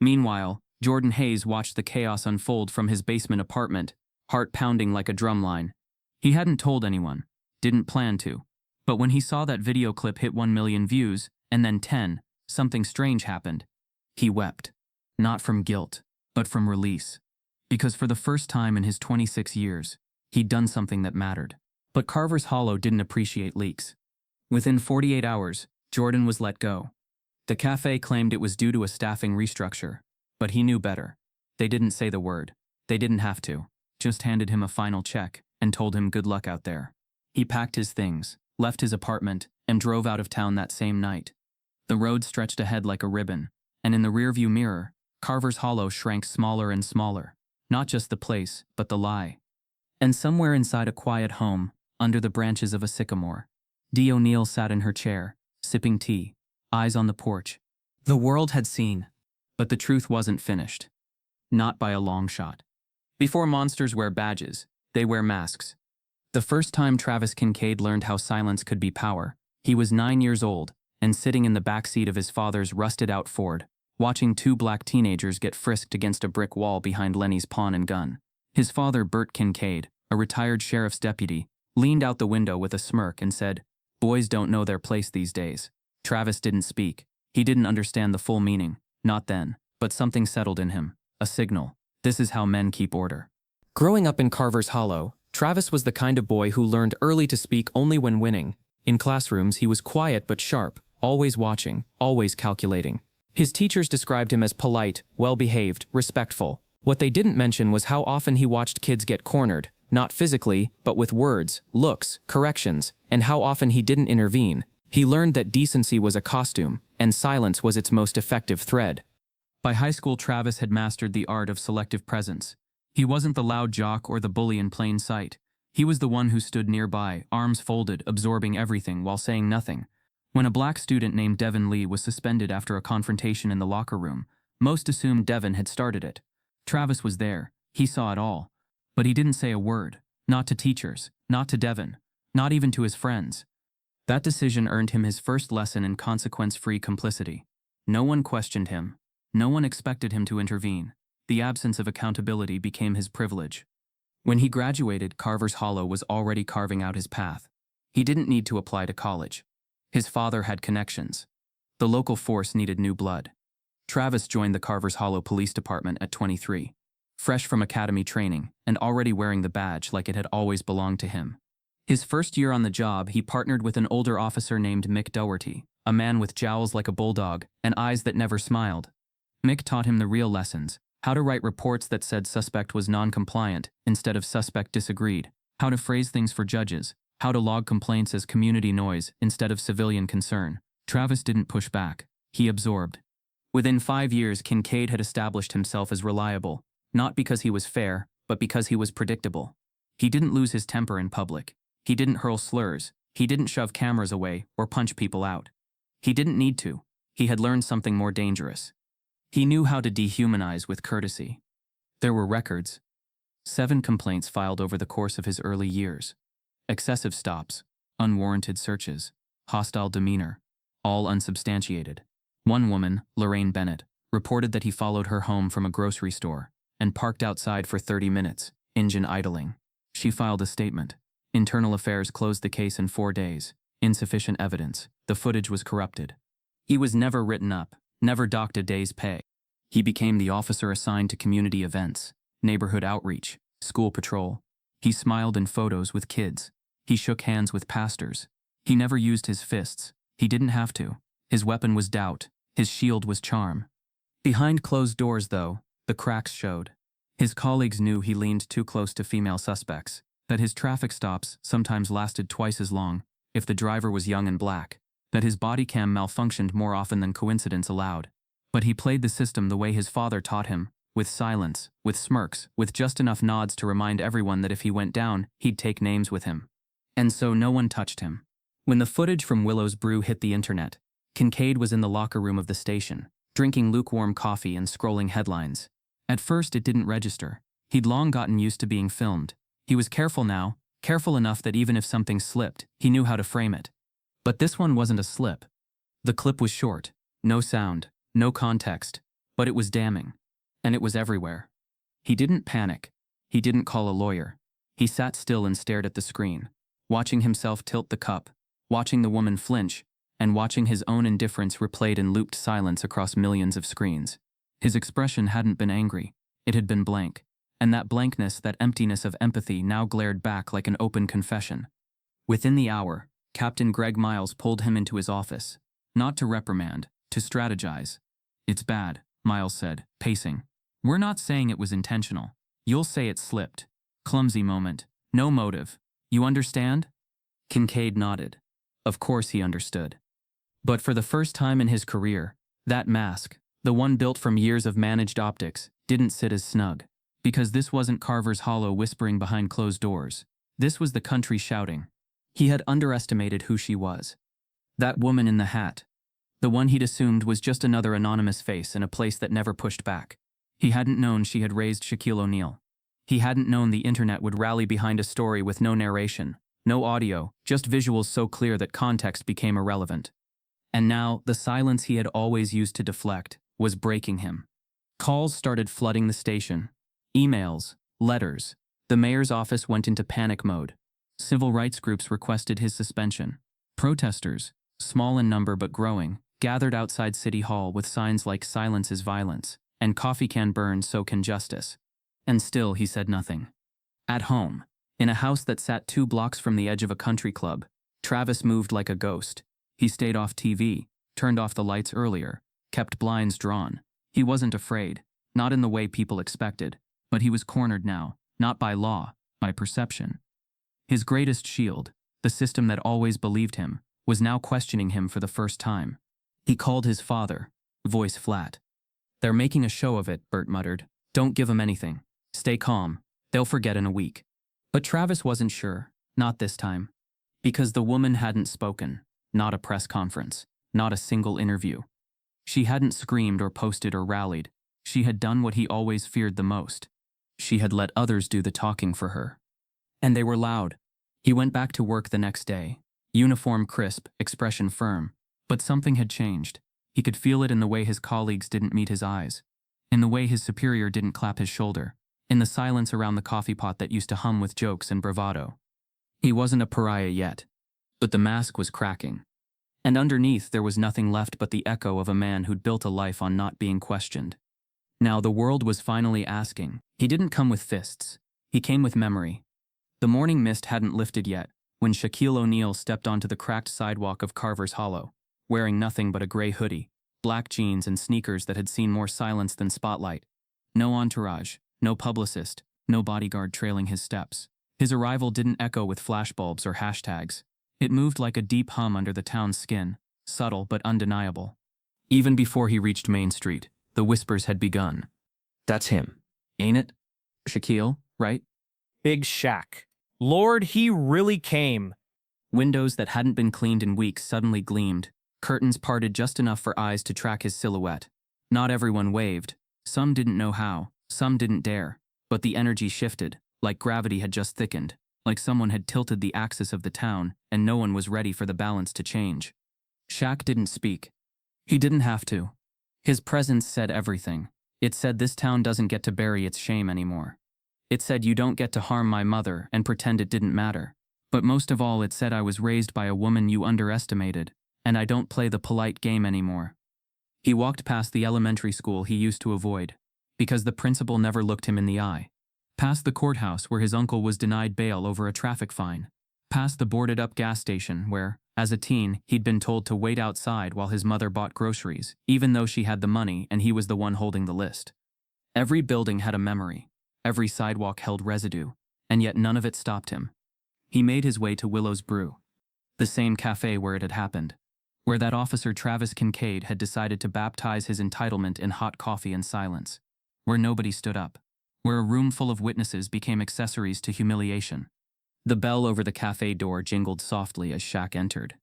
Meanwhile, Jordan Hayes watched the chaos unfold from his basement apartment, heart pounding like a drumline. He hadn't told anyone, didn't plan to. But when he saw that video clip hit 1 million views, and then 10, something strange happened. He wept. Not from guilt, but from release. Because for the first time in his 26 years, he'd done something that mattered. But Carver's Hollow didn't appreciate leaks. Within 48 hours, Jordan was let go. The cafe claimed it was due to a staffing restructure, but he knew better. They didn't say the word. They didn't have to. Just handed him a final check and told him good luck out there. He packed his things, left his apartment, and drove out of town that same night. The road stretched ahead like a ribbon, and in the rearview mirror, Carver's Hollow shrank smaller and smaller. Not just the place, but the lie. And somewhere inside a quiet home, under the branches of a sycamore, Dee O'Neill sat in her chair, sipping tea, eyes on the porch. The world had seen, but the truth wasn't finished. Not by a long shot. Before monsters wear badges, they wear masks. The first time Travis Kincaid learned how silence could be power, he was 9 years old and sitting in the backseat of his father's rusted-out Ford, watching two black teenagers get frisked against a brick wall behind Lenny's pawn and gun. His father, Bert Kincaid, a retired sheriff's deputy, leaned out the window with a smirk and said, "Boys don't know their place these days." Travis didn't speak. He didn't understand the full meaning, not then, but something settled in him, a signal. This is how men keep order. Growing up in Carver's Hollow, Travis was the kind of boy who learned early to speak only when winning. In classrooms, he was quiet but sharp, always watching, always calculating. His teachers described him as polite, well-behaved, respectful. What they didn't mention was how often he watched kids get cornered, not physically, but with words, looks, corrections, and how often he didn't intervene. He learned that decency was a costume, and silence was its most effective thread. By high school, Travis had mastered the art of selective presence. He wasn't the loud jock or the bully in plain sight. He was the one who stood nearby, arms folded, absorbing everything while saying nothing. When a black student named Devin Lee was suspended after a confrontation in the locker room, most assumed Devin had started it. Travis was there. He saw it all. But he didn't say a word. Not to teachers, not to Devin, not even to his friends. That decision earned him his first lesson in consequence-free complicity. No one questioned him. No one expected him to intervene. The absence of accountability became his privilege. When he graduated, Carver's Hollow was already carving out his path. He didn't need to apply to college. His father had connections. The local force needed new blood. Travis joined the Carver's Hollow Police Department at 23, fresh from academy training and already wearing the badge like it had always belonged to him. His first year on the job, he partnered with an older officer named Mick Dougherty, a man with jowls like a bulldog and eyes that never smiled. Mick taught him the real lessons: how to write reports that said suspect was non-compliant instead of suspect disagreed, how to phrase things for judges, how to log complaints as community noise instead of civilian concern. Travis didn't push back. He absorbed. Within 5 years, Kincaid had established himself as reliable, not because he was fair, but because he was predictable. He didn't lose his temper in public. He didn't hurl slurs. He didn't shove cameras away or punch people out. He didn't need to. He had learned something more dangerous. He knew how to dehumanize with courtesy. There were records. 7 complaints filed over the course of his early years. Excessive stops, unwarranted searches, hostile demeanor, all unsubstantiated. One woman, Lorraine Bennett, reported that he followed her home from a grocery store and parked outside for 30 minutes, engine idling. She filed a statement. Internal Affairs closed the case in 4 days. Insufficient evidence. The footage was corrupted. He was never written up, never docked a day's pay. He became the officer assigned to community events, neighborhood outreach, school patrol. He smiled in photos with kids. He shook hands with pastors. He never used his fists. He didn't have to. His weapon was doubt. His shield was charm. Behind closed doors, though, the cracks showed. His colleagues knew he leaned too close to female suspects. That his traffic stops sometimes lasted twice as long if the driver was young and black. That his body cam malfunctioned more often than coincidence allowed. But he played the system the way his father taught him, with silence, with smirks, with just enough nods to remind everyone that if he went down, he'd take names with him. And so no one touched him. When the footage from Willow's brew hit the internet, Kincaid was in the locker room of the station, drinking lukewarm coffee and scrolling headlines. At first it didn't register. He'd long gotten used to being filmed. He was careful now, careful enough that even if something slipped, he knew how to frame it. But this one wasn't a slip. The clip was short, no sound, no context, but it was damning. And it was everywhere. He didn't panic. He didn't call a lawyer. He sat still and stared at the screen, watching himself tilt the cup, watching the woman flinch, and watching his own indifference replayed in looped silence across millions of screens. His expression hadn't been angry. It had been blank. And that blankness, that emptiness of empathy now glared back like an open confession. Within the hour, Captain Greg Miles pulled him into his office. Not to reprimand, to strategize. "It's bad," Miles said, pacing. "We're not saying it was intentional. You'll say it slipped. Clumsy moment. No motive. You understand?" Kincaid nodded. Of course he understood. But for the first time in his career, that mask, the one built from years of managed optics, didn't sit as snug. Because this wasn't Carver's Hollow whispering behind closed doors. This was the country shouting. He had underestimated who she was. That woman in the hat. The one he'd assumed was just another anonymous face in a place that never pushed back. He hadn't known she had raised Shaquille O'Neal. He hadn't known the internet would rally behind a story with no narration, no audio, just visuals so clear that context became irrelevant. And now, the silence he had always used to deflect was breaking him. Calls started flooding the station. Emails, letters. The mayor's office went into panic mode. Civil rights groups requested his suspension. Protesters, small in number but growing, gathered outside City Hall with signs like "Silence is violence" and "Coffee can burn, so can justice." And still he said nothing. At home, in a house that sat 2 blocks from the edge of a country club, Travis moved like a ghost. He stayed off TV, turned off the lights earlier, kept blinds drawn. He wasn't afraid, not in the way people expected. But he was cornered now, not by law, by perception. His greatest shield, the system that always believed him, was now questioning him for the first time. He called his father, voice flat. "They're making a show of it," Bert muttered. "Don't give them anything. Stay calm. They'll forget in a week." But Travis wasn't sure, not this time. Because the woman hadn't spoken, not a press conference, not a single interview. She hadn't screamed or posted or rallied. She had done what he always feared the most. She had let others do the talking for her. And they were loud. He went back to work the next day. Uniform crisp, expression firm. But something had changed. He could feel it in the way his colleagues didn't meet his eyes. In the way his superior didn't clap his shoulder. In the silence around the coffee pot that used to hum with jokes and bravado. He wasn't a pariah yet. But the mask was cracking. And underneath there was nothing left but the echo of a man who'd built a life on not being questioned. Now the world was finally asking. He didn't come with fists. He came with memory. The morning mist hadn't lifted yet, when Shaquille O'Neal stepped onto the cracked sidewalk of Carver's Hollow, wearing nothing but a gray hoodie, black jeans and sneakers that had seen more silence than spotlight. No entourage, no publicist, no bodyguard trailing his steps. His arrival didn't echo with flashbulbs or hashtags. It moved like a deep hum under the town's skin, subtle but undeniable. Even before he reached Main Street, the whispers had begun. That's him. "Ain't it? Shaquille, right?" Big Shaq. Lord, he really came. Windows that hadn't been cleaned in weeks suddenly gleamed, curtains parted just enough for eyes to track his silhouette. Not everyone waved. Some didn't know how, some didn't dare. But the energy shifted, like gravity had just thickened, like someone had tilted the axis of the town, and no one was ready for the balance to change. Shaq didn't speak. He didn't have to. His presence said everything. It said this town doesn't get to bury its shame anymore. It said you don't get to harm my mother and pretend it didn't matter. But most of all, it said I was raised by a woman you underestimated, and I don't play the polite game anymore. He walked past the elementary school he used to avoid, because the principal never looked him in the eye. Past the courthouse where his uncle was denied bail over a traffic fine. Past the boarded-up gas station where, as a teen, he'd been told to wait outside while his mother bought groceries, even though she had the money and he was the one holding the list. Every building had a memory. Every sidewalk held residue. and yet none of it stopped him. He made his way to Willow's Brew, the same cafe where it had happened, where that officer Travis Kincaid had decided to baptize his entitlement in hot coffee and silence, where nobody stood up, where a room full of witnesses became accessories to humiliation. The bell over the cafe door jingled softly as Shaq entered.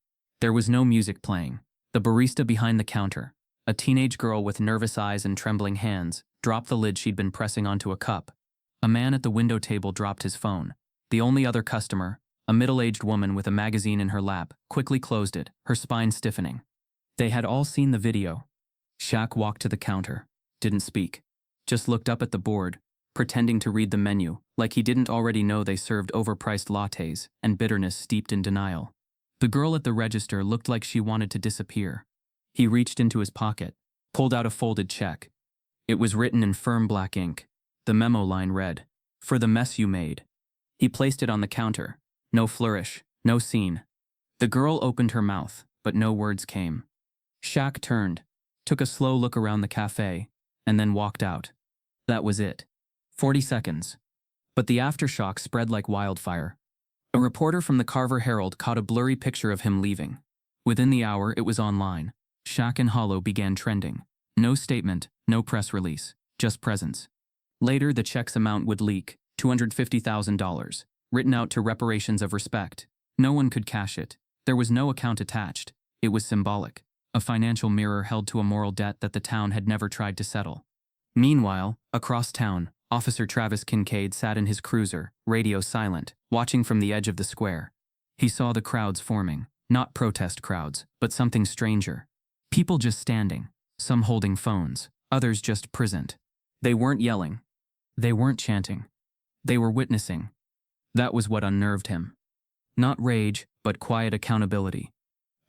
There was no music playing. The barista behind the counter, a teenage girl with nervous eyes and trembling hands, dropped the lid she'd been pressing onto a cup. A man at the window table dropped his phone. The only other customer, a middle-aged woman with a magazine in her lap, quickly closed it, her spine stiffening. They had all seen the video. Shaq walked to the counter, didn't speak, just looked up at the board, pretending to read the menu, like he didn't already know they served overpriced lattes and bitterness steeped in denial. The girl at the register looked like she wanted to disappear. He reached into his pocket, pulled out a folded check. It was written in firm black ink. The memo line read, "For the mess you made." He placed it on the counter. No flourish, no scene. The girl opened her mouth, but no words came. Shaq turned, took a slow look around the cafe, and then walked out. That was it. 40 seconds. But the aftershock spread like wildfire. A reporter from the Carver Herald caught a blurry picture of him leaving. Within the hour, it was online. Shaq and Hollow began trending. No statement, no press release, just presence. Later, the check's amount would leak, $250,000, written out to reparations of respect. No one could cash it. There was no account attached. It was symbolic, a financial mirror held to a moral debt that the town had never tried to settle. Meanwhile, across town, Officer Travis Kincaid sat in his cruiser, radio silent, watching from the edge of the square. He saw the crowds forming, not protest crowds, but something stranger. People just standing, some holding phones, others just prisoned. They weren't yelling. They weren't chanting. They were witnessing. That was what unnerved him. Not rage, but quiet accountability.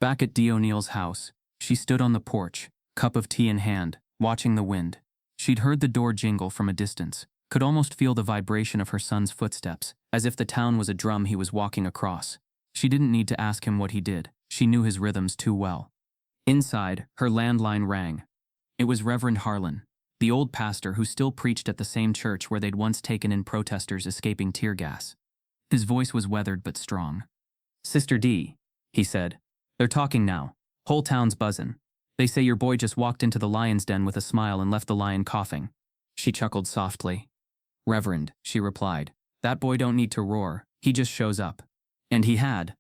Back at Dee O'Neill's house, she stood on the porch, cup of tea in hand, watching the wind. She'd heard the door jingle from a distance, could almost feel the vibration of her son's footsteps, as if the town was a drum he was walking across. She didn't need to ask him what he did. She knew his rhythms too well. Inside, her landline rang. It was Reverend Harlan, the old pastor who still preached at the same church where they'd once taken in protesters escaping tear gas. His voice was weathered but strong. "Sister D," he said. "They're talking now. Whole town's buzzin'. They say your boy just walked into the lion's den with a smile and left the lion coughing." She chuckled softly. "Reverend," she replied, "that boy don't need to roar. He just shows up." And he had.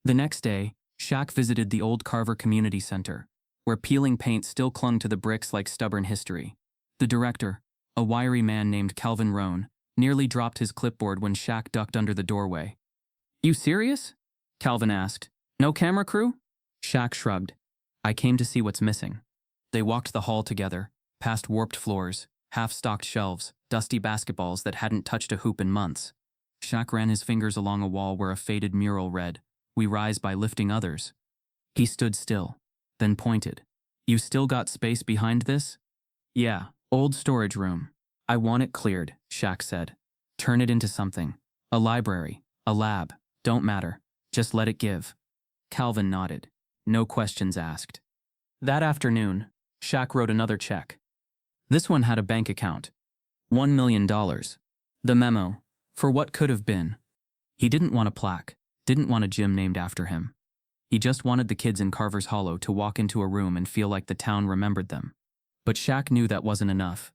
The next day, Shaq visited the old Carver Community Center, where peeling paint still clung to the bricks like stubborn history. The director, a wiry man named Calvin Rohn, nearly dropped his clipboard when Shaq ducked under the doorway. "You serious?" Calvin asked. "No camera crew?" Shaq shrugged. "I came to see what's missing." They walked the hall together, past warped floors, half-stocked shelves, dusty basketballs that hadn't touched a hoop in months. Shaq ran his fingers along a wall where a faded mural read, "We rise by lifting others." He stood still, then pointed. "You still got space behind this?" "Yeah, old storage room. I want it cleared," Shaq said. "Turn it into something. A library, a lab, don't matter. Just let it give." Calvin nodded. No questions asked. That afternoon, Shaq wrote another check. This one had a bank account. $1 million. The memo, for what could have been. He didn't want a plaque, didn't want a gym named after him. He just wanted the kids in Carver's Hollow to walk into a room and feel like the town remembered them. But Shaq knew that wasn't enough.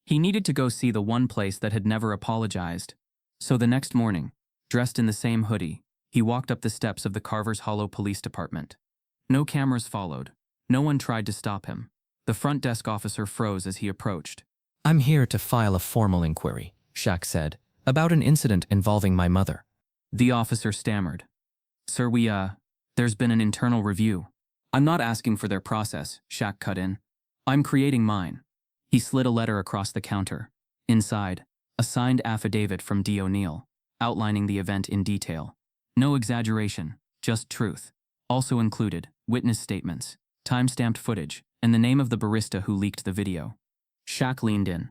He needed to go see the one place that had never apologized. So the next morning, dressed in the same hoodie, he walked up the steps of the Carver's Hollow Police Department. No cameras followed. No one tried to stop him. The front desk officer froze as he approached. "I'm here to file a formal inquiry," Shaq said, "about an incident involving my mother." The officer stammered. "Sir, there's been an internal review." "I'm not asking for their process," Shaq cut in. "I'm creating mine." He slid a letter across the counter. Inside, a signed affidavit from Dee O'Neill, outlining the event in detail. No exaggeration, just truth. Also included, witness statements, time-stamped footage, and the name of the barista who leaked the video. Shaq leaned in.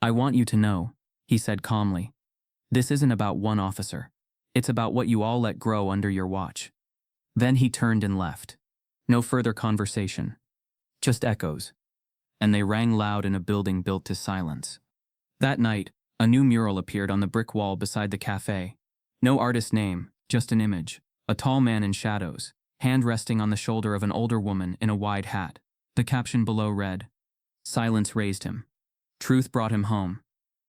"I want you to know," he said calmly. "This isn't about one officer. It's about what you all let grow under your watch." Then he turned and left. No further conversation. Just echoes. And they rang loud in a building built to silence. That night, A new mural appeared on the brick wall beside the cafe. No artist name, just an image. A tall man in shadows, hand resting on the shoulder of an older woman in a wide hat. The caption below read, "Silence raised him. Truth brought him home."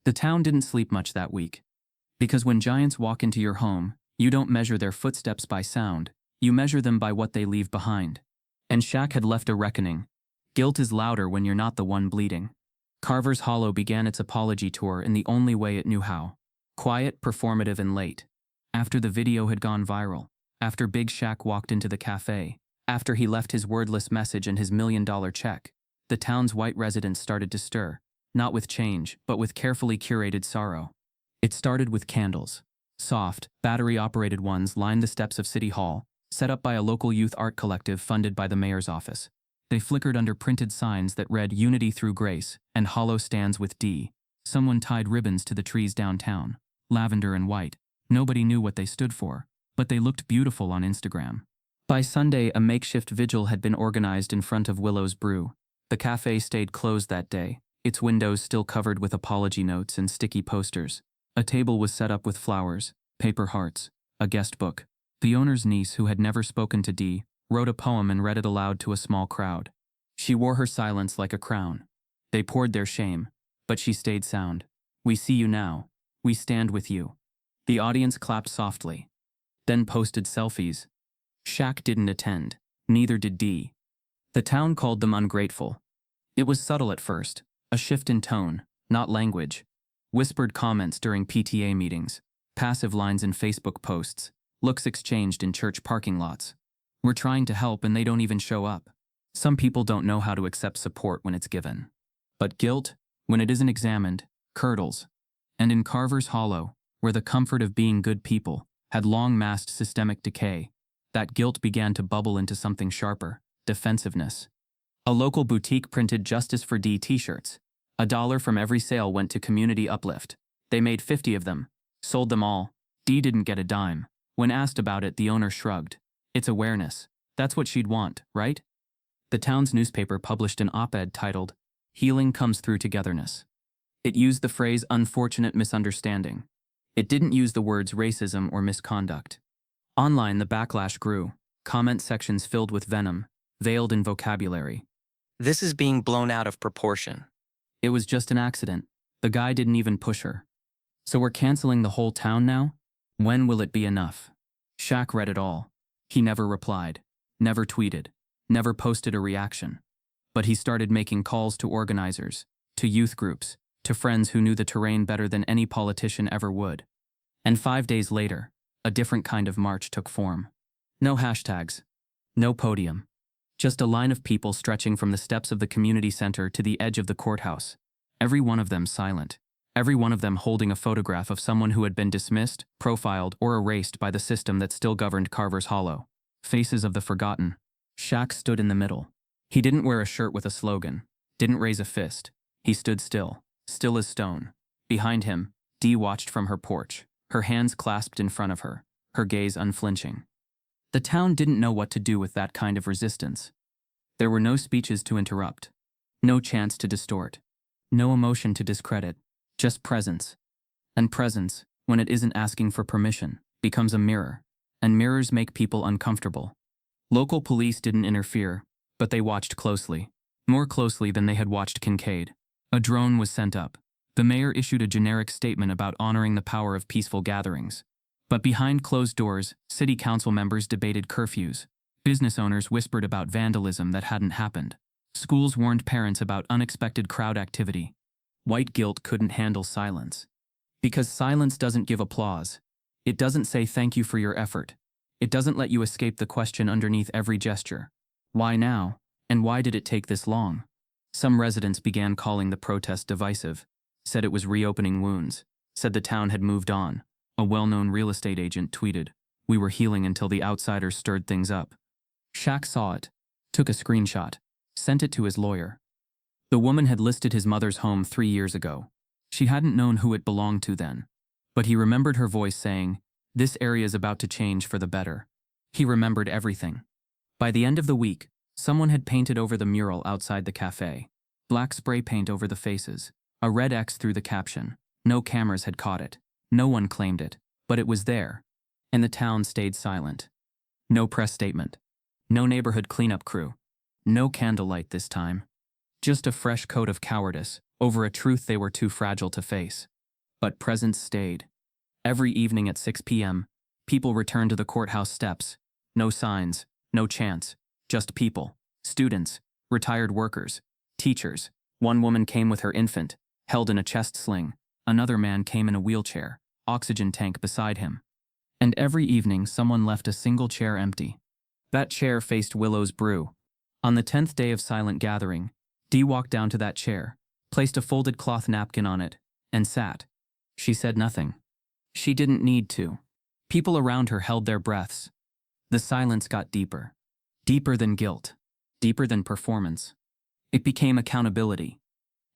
The town didn't sleep much that week. Because when giants walk into your home, you don't measure their footsteps by sound, you measure them by what they leave behind. And Shaq had left a reckoning. Guilt is louder when you're not the one bleeding. Carver's Hollow began its apology tour in the only way it knew how. Quiet, performative, and late. After the video had gone viral. After Big Shaq walked into the cafe. After he left his wordless message and his $1 million check. The town's white residents started to stir. Not with change, but with carefully curated sorrow. It started with candles. Soft, battery-operated ones lined the steps of City Hall, set up by a local youth art collective funded by the mayor's office. They flickered under printed signs that read "Unity through Grace" and "Hollow stands with D." Someone tied ribbons to the trees downtown, lavender and white. Nobody knew what they stood for, but they looked beautiful on Instagram. By Sunday, a makeshift vigil had been organized in front of Willow's Brew. The cafe stayed closed that day, its windows still covered with apology notes and sticky posters. A table was set up with flowers, paper hearts, a guest book. The owner's niece, who had never spoken to Dee, wrote a poem and read it aloud to a small crowd. She wore her silence like a crown. They poured their shame, but she stayed sound. "We see you now. We stand with you." The audience clapped softly, then posted selfies. Shaq didn't attend, neither did Dee. The town called them ungrateful. It was subtle at first, a shift in tone, not language. Whispered comments during PTA meetings, passive lines in Facebook posts, looks exchanged in church parking lots. "We're trying to help and they don't even show up." Some people don't know how to accept support when it's given. But guilt, when it isn't examined, curdles. And in Carver's Hollow, where the comfort of being good people had long masked systemic decay, that guilt began to bubble into something sharper: defensiveness. A local boutique printed "Justice for D" t-shirts. $1 from every sale went to community uplift. They made 50 of them, sold them all. Dee didn't get a dime. When asked about it, the owner shrugged. It's awareness. That's what she'd want, right? The town's newspaper published an op-ed titled, "Healing Comes Through Togetherness." It used the phrase "unfortunate misunderstanding." It didn't use the words racism or misconduct. Online, the backlash grew, comment sections filled with venom, veiled in vocabulary. "This is being blown out of proportion." "It was just an accident. The guy didn't even push her." "So we're canceling the whole town now? When will it be enough?" Shaq read it all. He never replied, never tweeted, never posted a reaction. But he started making calls to organizers, to youth groups, to friends who knew the terrain better than any politician ever would. And 5 days later, a different kind of march took form. No hashtags, no podium. Just a line of people stretching from the steps of the community center to the edge of the courthouse. Every one of them silent. Every one of them holding a photograph of someone who had been dismissed, profiled, or erased by the system that still governed Carver's Hollow. Faces of the forgotten. Shaq stood in the middle. He didn't wear a shirt with a slogan. Didn't raise a fist. He stood still. Still as stone. Behind him, Dee watched from her porch, her hands clasped in front of her, her gaze unflinching. The town didn't know what to do with that kind of resistance. There were no speeches to interrupt, no chance to distort, no emotion to discredit, just presence. And presence, when it isn't asking for permission, becomes a mirror, and mirrors make people uncomfortable. Local police didn't interfere, but they watched closely, more closely than they had watched Kincaid. A drone was sent up. The mayor issued a generic statement about honoring the power of peaceful gatherings. But behind closed doors, city council members debated curfews. Business owners whispered about vandalism that hadn't happened. Schools warned parents about unexpected crowd activity. White guilt couldn't handle silence. Because silence doesn't give applause. It doesn't say thank you for your effort. It doesn't let you escape the question underneath every gesture. Why now? And why did it take this long? Some residents began calling the protest divisive, said it was reopening wounds, said the town had moved on. A well-known real estate agent tweeted, "We were healing until the outsiders stirred things up." Shaq saw it, took a screenshot, sent it to his lawyer. The woman had listed his mother's home 3 years ago. She hadn't known who it belonged to then. But he remembered her voice saying, "This area is about to change for the better." He remembered everything. By the end of the week, someone had painted over the mural outside the cafe. Black spray paint over the faces, a red X through the caption, No cameras had caught it. No one claimed it. But it was there. And the town stayed silent. No press statement. No neighborhood cleanup crew. No candlelight this time. Just a fresh coat of cowardice over a truth they were too fragile to face. But presence stayed. Every evening at 6 p.m., people returned to the courthouse steps. No signs, no chants, just people, students, retired workers, teachers. One woman came with her infant, held in a chest sling. Another man came in a wheelchair, oxygen tank beside him. And every evening someone left a single chair empty. That chair faced Willow's brew. On the 10th day of silent gathering, Dee walked down to that chair, placed a folded cloth napkin on it, and sat. She said nothing. She didn't need to. People around her held their breaths. The silence got deeper. Deeper than guilt. Deeper than performance. It became accountability.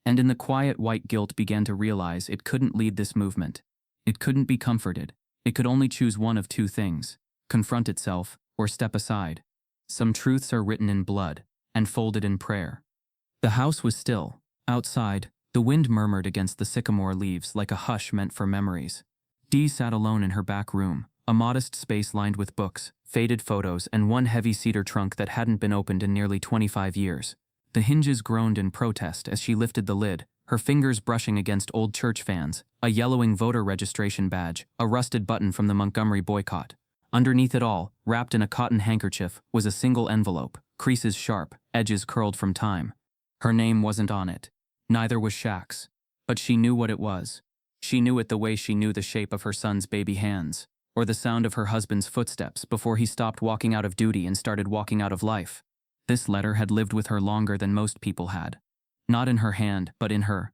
And in the quiet white guilt began to realize it couldn't lead this movement. It couldn't be comforted. It could only choose one of two things: confront itself or step aside. Some truths are written in blood and folded in prayer. The house was still. Outside, the wind murmured against the sycamore leaves like a hush meant for memories. Dee sat alone in her back room, a modest space lined with books, faded photos, and one heavy cedar trunk that hadn't been opened in nearly 25 years. The hinges groaned in protest as she lifted the lid, her fingers brushing against old church fans, a yellowing voter registration badge, a rusted button from the Montgomery boycott. Underneath it all, wrapped in a cotton handkerchief, was a single envelope, creases sharp, edges curled from time. Her name wasn't on it. Neither was Shaq's. But she knew what it was. She knew it the way she knew the shape of her son's baby hands, or the sound of her husband's footsteps before he stopped walking out of duty and started walking out of life. This letter had lived with her longer than most people had. Not in her hand, but in her.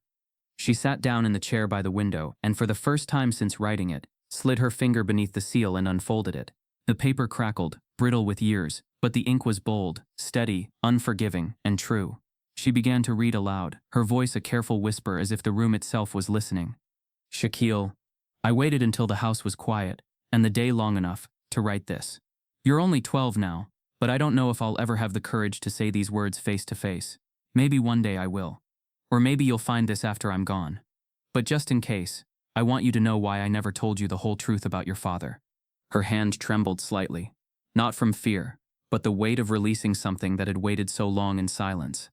She sat down in the chair by the window and, for the first time since writing it, slid her finger beneath the seal and unfolded it. The paper crackled, brittle with years, but the ink was bold, steady, unforgiving, and true. She began to read aloud, her voice a careful whisper as if the room itself was listening. Shaquille, I waited until the house was quiet, and the day long enough, to write this. You're only 12 now, but I don't know if I'll ever have the courage to say these words face to face. Maybe one day I will. Or maybe you'll find this after I'm gone. But just in case, I want you to know why I never told you the whole truth about your father. Her hand trembled slightly. Not from fear, but the weight of releasing something that had waited so long in silence.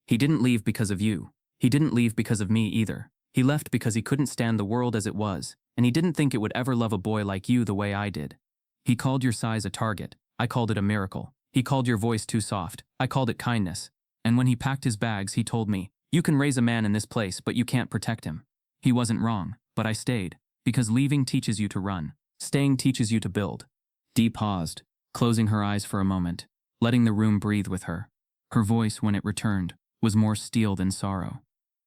He didn't leave because of you. He didn't leave because of me either. He left because he couldn't stand the world as it was, and he didn't think it would ever love a boy like you the way I did. He called your size a target. I called it a miracle. He called your voice too soft. I called it kindness. And when he packed his bags, he told me, you can raise a man in this place, but you can't protect him. He wasn't wrong, but I stayed, because leaving teaches you to run. Staying teaches you to build. Dee paused, closing her eyes for a moment, letting the room breathe with her. Her voice, when it returned, was more steel than sorrow.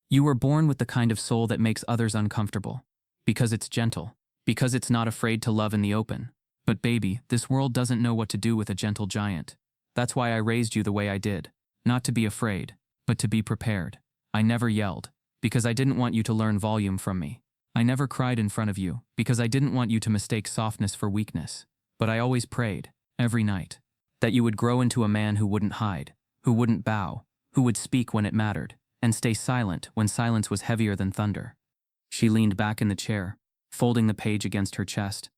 You were born with the kind of soul that makes others uncomfortable. Because it's gentle. Because it's not afraid to love in the open. But baby, this world doesn't know what to do with a gentle giant. That's why I raised you the way I did. Not to be afraid, but to be prepared. I never yelled, because I didn't want you to learn volume from me. I never cried in front of you, because I didn't want you to mistake softness for weakness. But I always prayed, every night, that you would grow into a man who wouldn't hide, who wouldn't bow, who would speak when it mattered, and stay silent when silence was heavier than thunder. She leaned back in the chair, folding the page against her chest.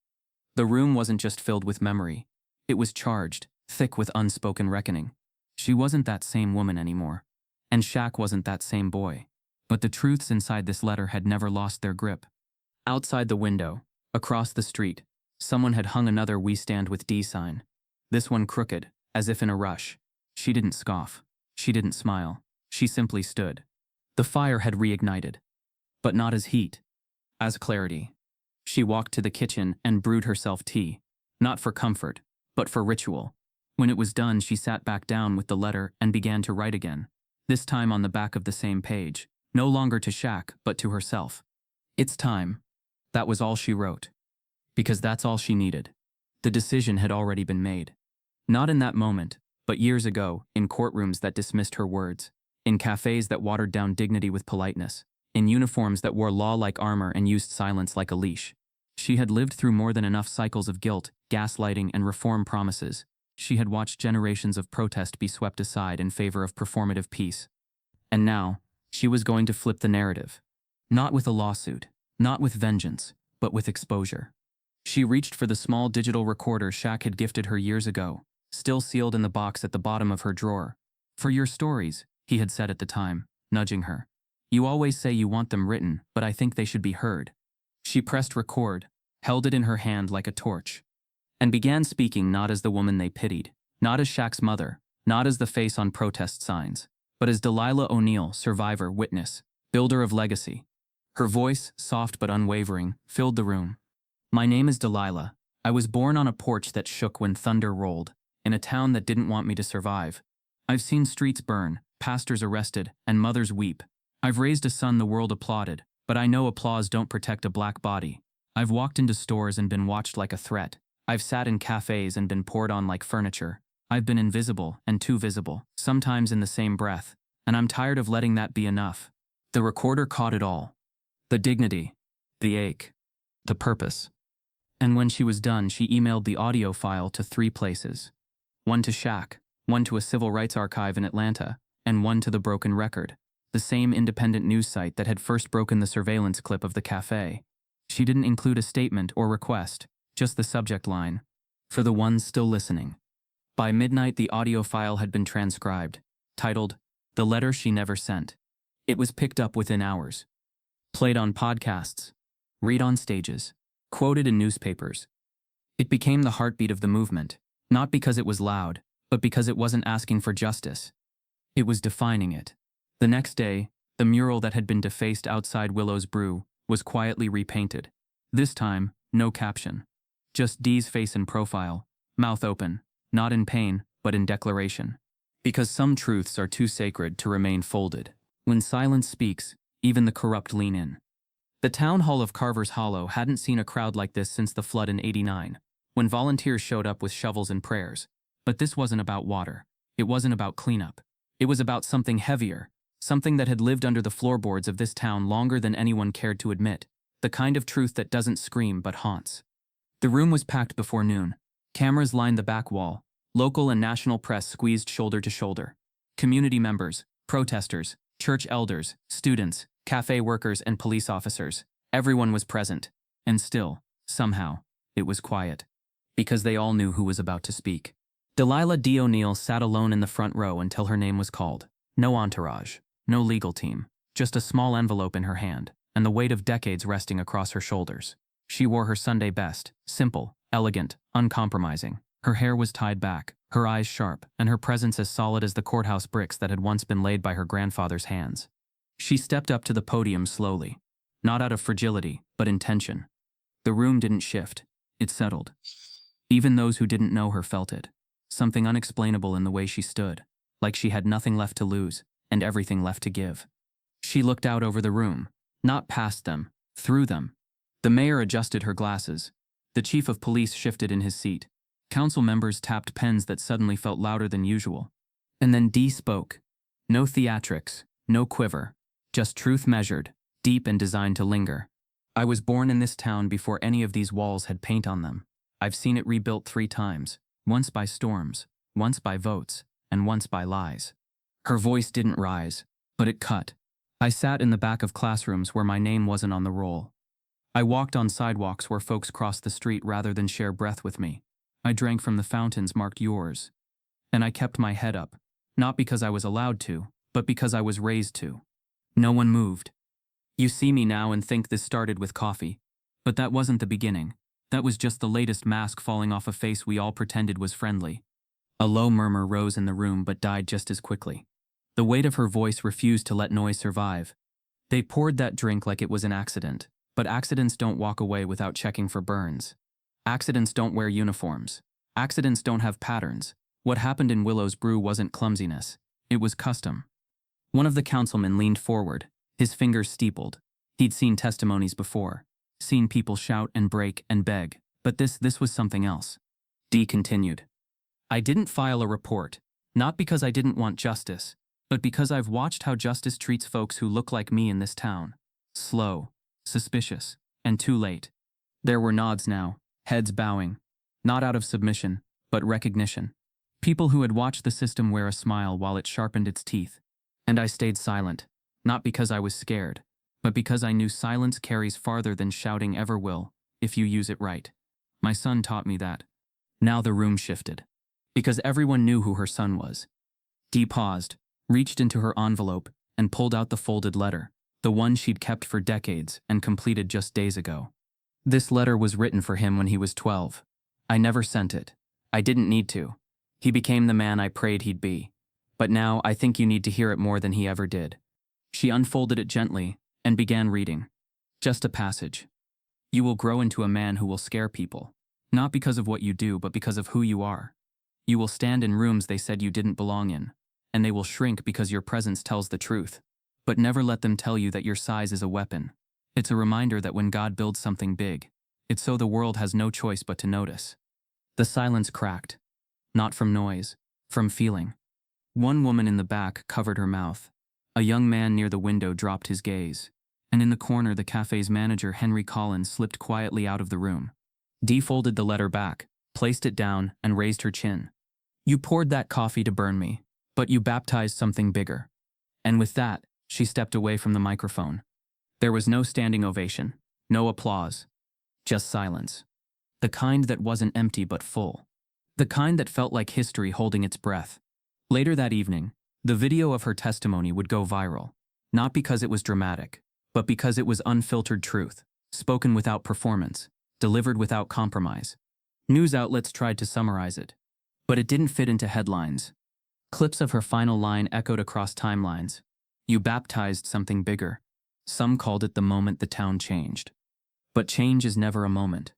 The room wasn't just filled with memory. It was charged, thick with unspoken reckoning. She wasn't that same woman anymore. And Shaq wasn't that same boy. But the truths inside this letter had never lost their grip. Outside the window, across the street, someone had hung another "We Stand with Dee" sign. This one crooked, as if in a rush. She didn't scoff. She didn't smile. She simply stood. The fire had reignited. But not as heat. As clarity. She walked to the kitchen and brewed herself tea. Not for comfort, but for ritual. When it was done, she sat back down with the letter and began to write again. This time on the back of the same page. No longer to Shaq, but to herself. It's time. That was all she wrote. Because that's all she needed. The decision had already been made. Not in that moment, but years ago, in courtrooms that dismissed her words, in cafes that watered down dignity with politeness, in uniforms that wore law like armor and used silence like a leash. She had lived through more than enough cycles of guilt, gaslighting, and reform promises. She had watched generations of protest be swept aside in favor of performative peace. And now, she was going to flip the narrative. Not with a lawsuit, Not with vengeance, but with exposure. She reached for the small digital recorder Shaq had gifted her years ago, still sealed in the box at the bottom of her drawer. "For your stories," he had said at the time, nudging her. "You always say you want them written, but I think they should be heard." She pressed record, held it in her hand like a torch, and began speaking not as the woman they pitied, not as Shaq's mother, not as the face on protest signs, but as Delilah O'Neill, survivor, witness, builder of legacy. Her voice, soft but unwavering, filled the room. "My name is Delilah. I was born on a porch that shook when thunder rolled, in a town that didn't want me to survive. I've seen streets burn, pastors arrested, and mothers weep. I've raised a son the world applauded, but I know applause don't protect a black body. I've walked into stores and been watched like a threat. I've sat in cafes and been poured on like furniture. I've been invisible and too visible, sometimes in the same breath, and I'm tired of letting that be enough." The recorder caught it all. The dignity, the ache, the purpose. And when she was done, she emailed the audio file to 3 places. One to Shaq, one to a civil rights archive in Atlanta, and one to The Broken Record, the same independent news site that had first broken the surveillance clip of the cafe. She didn't include a statement or request, just the subject line, "For the ones still listening." By midnight, the audio file had been transcribed, titled, "The Letter She Never Sent." It was picked up within hours. Played on podcasts, read on stages, quoted in newspapers. It became the heartbeat of the movement, not because it was loud, but because it wasn't asking for justice. It was defining it. The next day, the mural that had been defaced outside Willow's Brew was quietly repainted. This time, no caption. Just Dee's face in profile, mouth open, not in pain, but in declaration. Because some truths are too sacred to remain folded. When silence speaks, even the corrupt lean in. The town hall of Carver's Hollow hadn't seen a crowd like this since the flood in '89, when volunteers showed up with shovels and prayers. But this wasn't about water. It wasn't about cleanup. It was about something heavier, something that had lived under the floorboards of this town longer than anyone cared to admit, the kind of truth that doesn't scream but haunts. The room was packed before noon. Cameras lined the back wall. Local and national press squeezed shoulder to shoulder. Community members, protesters, church elders, students, cafe workers, and police officers. Everyone was present. And still, somehow, it was quiet. Because they all knew who was about to speak. Delilah D. O'Neill sat alone in the front row until her name was called. No entourage, no legal team, just a small envelope in her hand, and the weight of decades resting across her shoulders. She wore her Sunday best, simple, elegant, uncompromising. Her hair was tied back, her eyes sharp, and her presence as solid as the courthouse bricks that had once been laid by her grandfather's hands. She stepped up to the podium slowly, not out of fragility, but intention. The room didn't shift, it settled. Even those who didn't know her felt it. Something unexplainable in the way she stood, like she had nothing left to lose, and everything left to give. She looked out over the room, not past them, through them. The mayor adjusted her glasses. The chief of police shifted in his seat. Council members tapped pens that suddenly felt louder than usual. And then Dee spoke. No theatrics, no quiver, just truth measured, deep and designed to linger. "I was born in this town before any of these walls had paint on them. I've seen it rebuilt 3 times, once by storms, once by votes, and once by lies." Her voice didn't rise, but it cut. "I sat in the back of classrooms where my name wasn't on the roll. I walked on sidewalks where folks crossed the street rather than share breath with me. I drank from the fountains marked yours. And I kept my head up, not because I was allowed to, but because I was raised to." No one moved. You see me now and think this started with coffee. But that wasn't the beginning. That was just the latest mask falling off a face we all pretended was friendly. A low murmur rose in the room but died just as quickly. The weight of her voice refused to let noise survive. They poured that drink like it was an accident, but accidents don't walk away without checking for burns. Accidents don't wear uniforms. Accidents don't have patterns. What happened in Willow's Brew wasn't clumsiness. It was custom. One of the councilmen leaned forward, his fingers steepled. He'd seen testimonies before, seen people shout and break and beg, but this was something else. Dee continued. "I didn't file a report, not because I didn't want justice, but because I've watched how justice treats folks who look like me in this town. Slow, suspicious, and too late." There were nods now, heads bowing, not out of submission, but recognition. People who had watched the system wear a smile while it sharpened its teeth. And I stayed silent, not because I was scared, but because I knew silence carries farther than shouting ever will, if you use it right. My son taught me that. Now the room shifted. Because everyone knew who her son was. Dee paused, reached into her envelope, and pulled out the folded letter, the one she'd kept for decades and completed just days ago. This letter was written for him when he was 12. I never sent it. I didn't need to. He became the man I prayed he'd be. But now I think you need to hear it more than he ever did. She unfolded it gently and began reading. Just a passage. You will grow into a man who will scare people, not because of what you do, but because of who you are. You will stand in rooms they said you didn't belong in, and they will shrink because your presence tells the truth. But never let them tell you that your size is a weapon. It's a reminder that when God builds something big, it's so the world has no choice but to notice. The silence cracked. Not from noise, from feeling. One woman in the back covered her mouth. A young man near the window dropped his gaze. And in the corner, the cafe's manager, Henry Collins, slipped quietly out of the room. Dee folded the letter back, placed it down, and raised her chin. You poured that coffee to burn me, but you baptized something bigger. And with that, she stepped away from the microphone. There was no standing ovation, no applause, just silence. The kind that wasn't empty but full. The kind that felt like history holding its breath. Later that evening, the video of her testimony would go viral, not because it was dramatic, but because it was unfiltered truth, spoken without performance, delivered without compromise. News outlets tried to summarize it, but it didn't fit into headlines. Clips of her final line echoed across timelines. You baptized something bigger. Some called it the moment the town changed. But change is never a moment.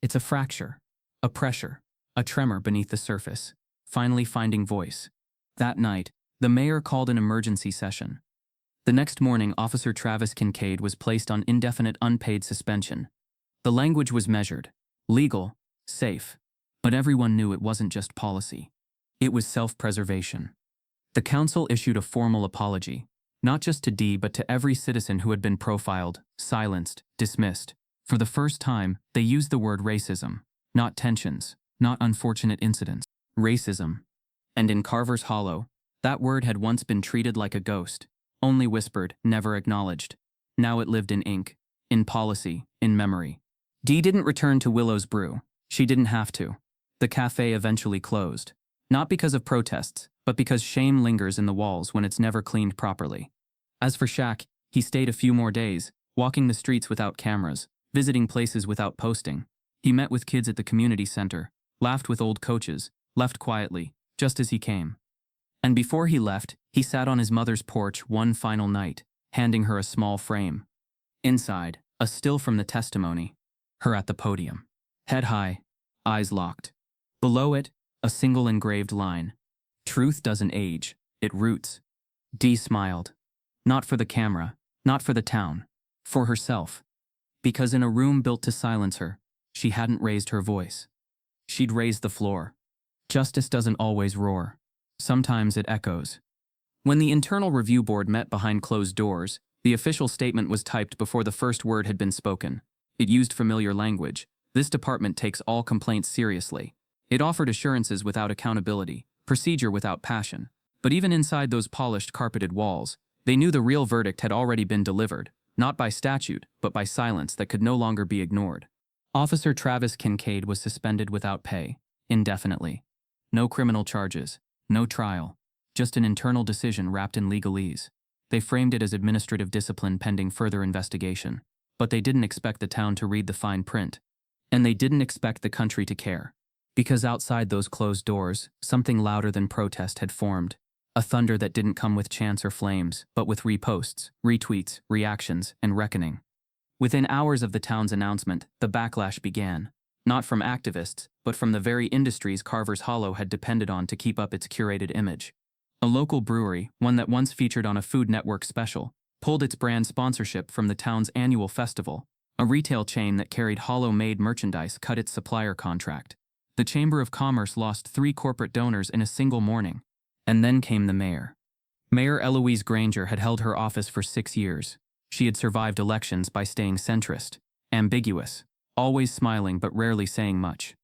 It's a fracture, a pressure, a tremor beneath the surface, finally finding voice. That night, the mayor called an emergency session. The next morning, Officer Travis Kincaid was placed on indefinite unpaid suspension. The language was measured, legal, safe, but everyone knew it wasn't just policy. It was self-preservation. The council issued a formal apology, not just to Dee but to every citizen who had been profiled, silenced, dismissed. For the first time, they used the word racism, not tensions, not unfortunate incidents, racism. And in Carver's Hollow, that word had once been treated like a ghost. Only whispered, never acknowledged. Now it lived in ink, in policy, in memory. Dee didn't return to Willow's Brew. She didn't have to. The cafe eventually closed. Not because of protests, but because shame lingers in the walls when it's never cleaned properly. As for Shaq, he stayed a few more days, walking the streets without cameras, visiting places without posting. He met with kids at the community center, laughed with old coaches, left quietly, just as he came. And before he left, he sat on his mother's porch one final night, handing her a small frame. Inside, a still from the testimony. Her at the podium. Head high, eyes locked. Below it, a single engraved line. Truth doesn't age, it roots. Dee smiled. Not for the camera, not for the town, for herself. Because in a room built to silence her, she hadn't raised her voice. She'd raised the floor. Justice doesn't always roar. Sometimes it echoes. When the internal review board met behind closed doors, the official statement was typed before the first word had been spoken. It used familiar language. This department takes all complaints seriously. It offered assurances without accountability, procedure without passion. But even inside those polished, carpeted walls, they knew the real verdict had already been delivered, not by statute, but by silence that could no longer be ignored. Officer Travis Kincaid was suspended without pay, indefinitely. No criminal charges. No trial, just an internal decision wrapped in legalese. They framed it as administrative discipline pending further investigation. But they didn't expect the town to read the fine print. And they didn't expect the country to care. Because outside those closed doors, something louder than protest had formed. A thunder that didn't come with chants or flames, but with reposts, retweets, reactions, and reckoning. Within hours of the town's announcement, the backlash began. Not from activists, but from the very industries Carver's Hollow had depended on to keep up its curated image. A local brewery, one that once featured on a Food Network special, pulled its brand sponsorship from the town's annual festival. A retail chain that carried Hollow-made merchandise cut its supplier contract. The Chamber of Commerce lost 3 corporate donors in a single morning. And then came the mayor. Mayor Eloise Granger had held her office for 6 years. She had survived elections by staying centrist, ambiguous, always smiling but rarely saying much.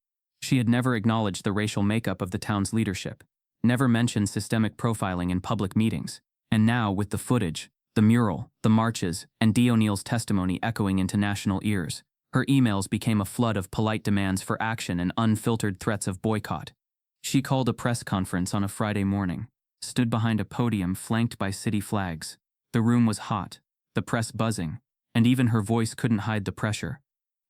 She had never acknowledged the racial makeup of the town's leadership, never mentioned systemic profiling in public meetings, and now, with the footage, The mural, the marches, and Dee O'Neill's testimony echoing into national ears. Her emails became a flood of polite demands for action and unfiltered threats of boycott. She called a press conference on a Friday morning, stood behind a podium flanked by city flags. The room was hot, the press buzzing, and even her voice couldn't hide the pressure.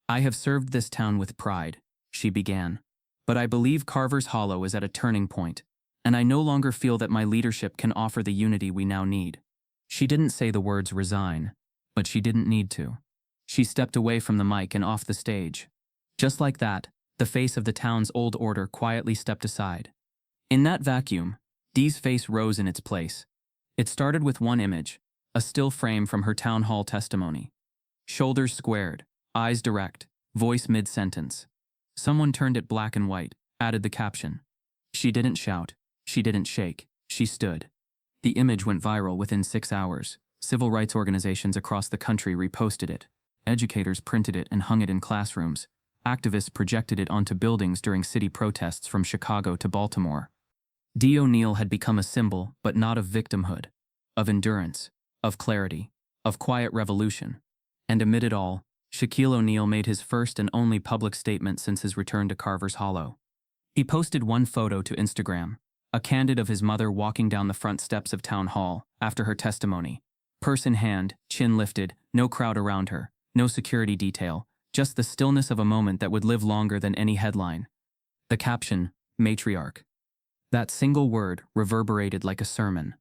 "I have served this town with pride," she began. "But I believe Carver's Hollow is at a turning point, and I no longer feel that my leadership can offer the unity we now need." She didn't say the words resign, but she didn't need to. She stepped away from the mic and off the stage. Just like that, the face of the town's old order quietly stepped aside. In that vacuum, Dee's face rose in its place. It started with one image, a still frame from her town hall testimony. Shoulders squared, eyes direct, voice mid-sentence. Someone turned it black and white, added the caption. She didn't shout, she didn't shake, she stood. The image went viral within 6 hours. Civil rights organizations across the country reposted it. Educators printed it and hung it in classrooms. Activists projected it onto buildings during city protests from Chicago to Baltimore. Dee O'Neill had become a symbol, but not of victimhood, of endurance, of clarity, of quiet revolution. And amid it all, Shaquille O'Neal made his first and only public statement since his return to Carver's Hollow. He posted one photo to Instagram, a candid of his mother walking down the front steps of Town Hall after her testimony. Purse in hand, chin lifted, no crowd around her, no security detail, just the stillness of a moment that would live longer than any headline. The caption, matriarch. That single word reverberated like a sermon.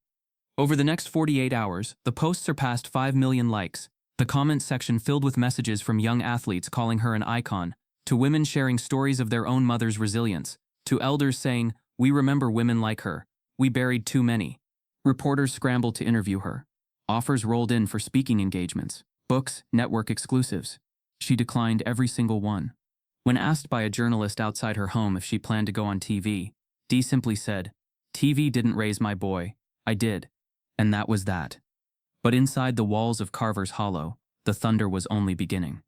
Over the next 48 hours, the post surpassed 5 million likes, the comments section filled with messages from young athletes calling her an icon, to women sharing stories of their own mother's resilience, to elders saying, "We remember women like her. We buried too many." Reporters scrambled to interview her. Offers rolled in for speaking engagements, books, network exclusives. She declined every single one. When asked by a journalist outside her home if she planned to go on TV, Dee simply said, "TV didn't raise my boy, I did." And that was that. But inside the walls of Carver's Hollow, the thunder was only beginning.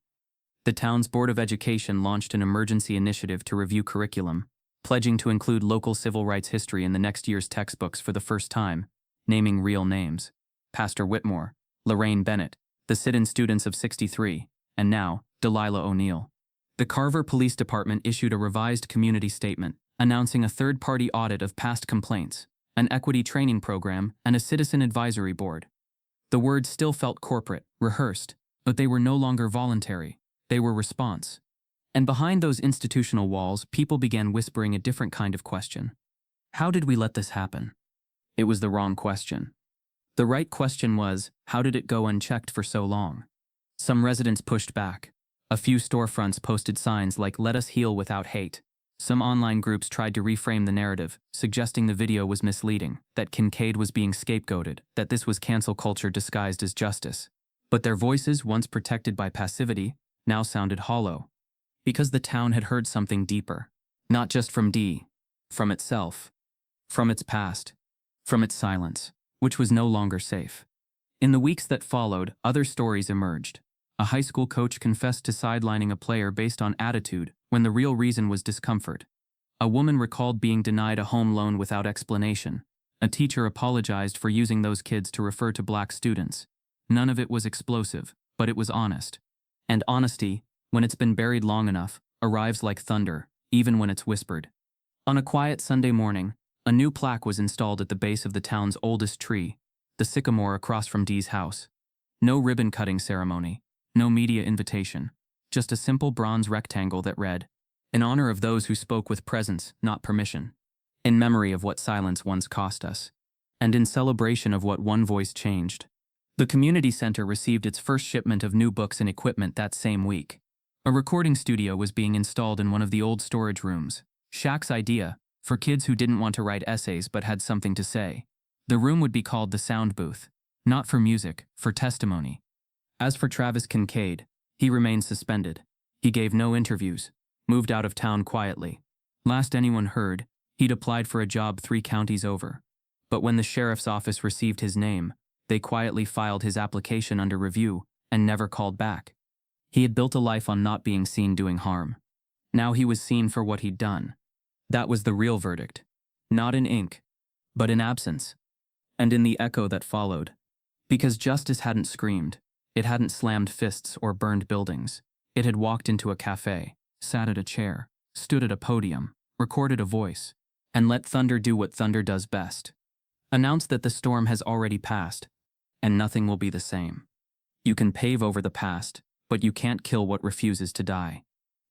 The town's Board of Education launched an emergency initiative to review curriculum, pledging to include local civil rights history in the next year's textbooks for the first time, naming real names. Pastor Whitmore, Lorraine Bennett, the sit-in students of 63, and now, Delilah O'Neal. The Carver Police Department issued a revised community statement, announcing a third-party audit of past complaints, an equity training program, and a citizen advisory board. The words still felt corporate, rehearsed, but they were no longer voluntary. They were response. And behind those institutional walls, people began whispering a different kind of question. How did we let this happen? It was the wrong question. The right question was, how did it go unchecked for so long? Some residents pushed back. A few storefronts posted signs like "Let us heal without hate." Some online groups tried to reframe the narrative, suggesting the video was misleading, that Kincaid was being scapegoated, that this was cancel culture disguised as justice. But their voices, once protected by passivity, now sounded hollow. Because the town had heard something deeper. Not just from Dee, from itself, from its past, from its silence, which was no longer safe. In the weeks that followed, other stories emerged. A high school coach confessed to sidelining a player based on attitude, when the real reason was discomfort. A woman recalled being denied a home loan without explanation. A teacher apologized for using those kids to refer to black students. None of it was explosive, but it was honest. And honesty, when it's been buried long enough, arrives like thunder, even when it's whispered. On a quiet Sunday morning, a new plaque was installed at the base of the town's oldest tree, the sycamore across from Dee's house. No ribbon-cutting ceremony, no media invitation, just a simple bronze rectangle that read, "In honor of those who spoke with presence, not permission. In memory of what silence once cost us. And in celebration of what one voice changed." The community center received its first shipment of new books and equipment that same week. A recording studio was being installed in one of the old storage rooms. Shaq's idea, for kids who didn't want to write essays but had something to say. The room would be called the sound booth, not for music, for testimony. As for Travis Kincaid, he remained suspended. He gave no interviews, moved out of town quietly. Last anyone heard, he'd applied for a job 3 counties over. But when the sheriff's office received his name, they quietly filed his application under review and never called back. He had built a life on not being seen doing harm. Now he was seen for what he'd done. That was the real verdict. Not in ink, but in absence. And in the echo that followed, Because justice hadn't screamed. It hadn't slammed fists or burned buildings. It had walked into a cafe, sat at a chair, stood at a podium, recorded a voice, and let thunder do what thunder does best. Announced that the storm has already passed, and nothing will be the same. You can pave over the past, but you can't kill what refuses to die.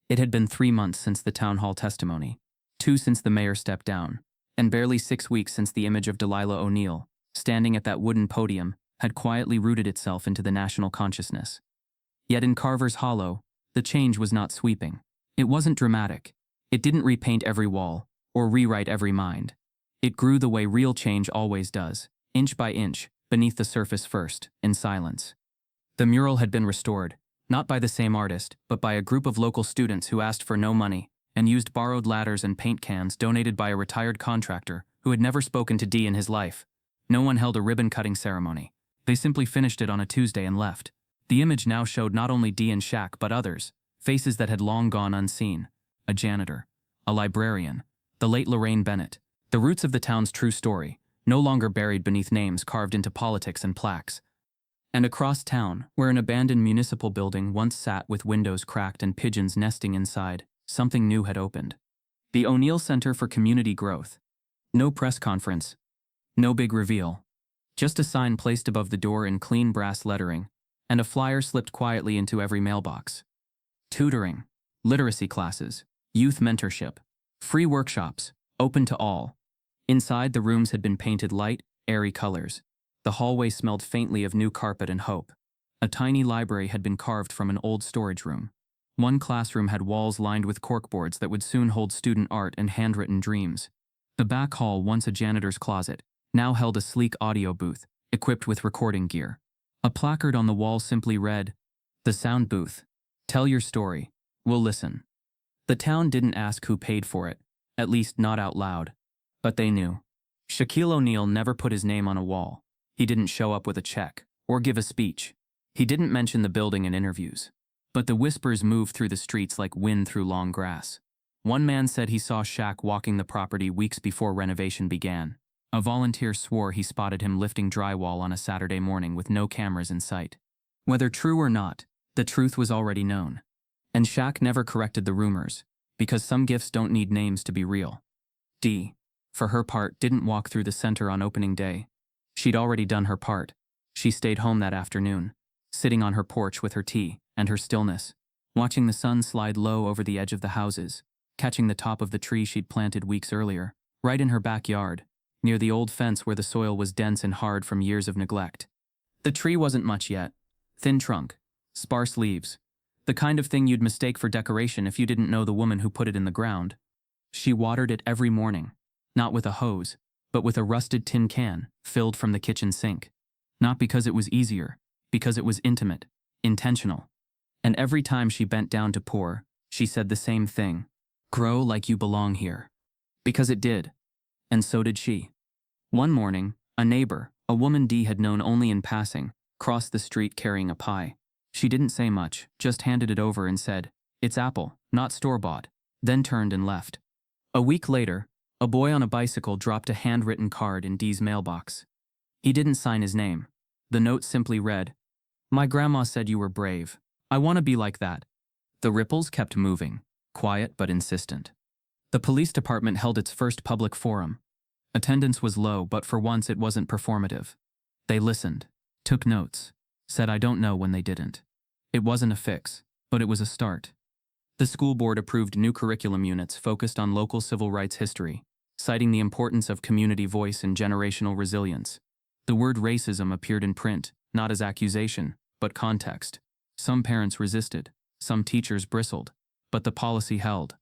It had been 3 months since the town hall testimony, 2 since the mayor stepped down, and barely 6 weeks since the image of Delilah O'Neill, standing at that wooden podium, had quietly rooted itself into the national consciousness. Yet in Carver's Hollow, the change was not sweeping. It wasn't dramatic. It didn't repaint every wall, or rewrite every mind. It grew the way real change always does, inch by inch, beneath the surface first, in silence. The mural had been restored, not by the same artist, but by a group of local students who asked for no money and used borrowed ladders and paint cans donated by a retired contractor who had never spoken to Dee in his life. No one held a ribbon-cutting ceremony. They simply finished it on a Tuesday and left. The image now showed not only Dee and Shaq but others, faces that had long gone unseen. A janitor, a librarian, the late Lorraine Bennett. The roots of the town's true story, no longer buried beneath names carved into politics and plaques. And across town, where an abandoned municipal building once sat with windows cracked and pigeons nesting inside, something new had opened. The O'Neill Center for Community Growth. No press conference. No big reveal. Just a sign placed above the door in clean brass lettering, and a flyer slipped quietly into every mailbox. Tutoring, literacy classes, youth mentorship, free workshops, open to all. Inside, the rooms had been painted light, airy colors. The hallway smelled faintly of new carpet and hope. A tiny library had been carved from an old storage room. One classroom had walls lined with corkboards that would soon hold student art and handwritten dreams. The back hall, once a janitor's closet, now held a sleek audio booth, equipped with recording gear. A placard on the wall simply read, "The sound booth. Tell your story. We'll listen." The town didn't ask who paid for it, at least not out loud. But they knew. Shaquille O'Neal never put his name on a wall. He didn't show up with a check, or give a speech. He didn't mention the building in interviews. But the whispers moved through the streets like wind through long grass. One man said he saw Shaq walking the property weeks before renovation began. A volunteer swore he spotted him lifting drywall on a Saturday morning with no cameras in sight. Whether true or not, the truth was already known. And Shaq never corrected the rumors, because some gifts don't need names to be real. Dee, for her part, didn't walk through the center on opening day. She'd already done her part. She stayed home that afternoon, sitting on her porch with her tea and her stillness, watching the sun slide low over the edge of the houses, catching the top of the tree she'd planted weeks earlier, right in her backyard, near the old fence where the soil was dense and hard from years of neglect. The tree wasn't much yet. Thin trunk, sparse leaves, the kind of thing you'd mistake for decoration if you didn't know the woman who put it in the ground. She watered it every morning, not with a hose, but with a rusted tin can filled from the kitchen sink. Not because it was easier, because it was intimate, intentional. And every time she bent down to pour, she said the same thing: "Grow like you belong here." Because it did. And so did she. One morning, a neighbor, a woman Dee had known only in passing, crossed the street carrying a pie. She didn't say much, just handed it over and said, "It's apple, not store-bought," then turned and left. A week later, a boy on a bicycle dropped a handwritten card in Dee's mailbox. He didn't sign his name. The note simply read, "My grandma said you were brave. I want to be like that." The ripples kept moving, quiet but insistent. The police department held its first public forum. Attendance was low, but for once it wasn't performative. They listened, took notes, said I don't know when they didn't. It wasn't a fix, but it was a start. The school board approved new curriculum units focused on local civil rights history, citing the importance of community voice and generational resilience. The word racism appeared in print, not as accusation, but context. Some parents resisted, some teachers bristled, but the policy held.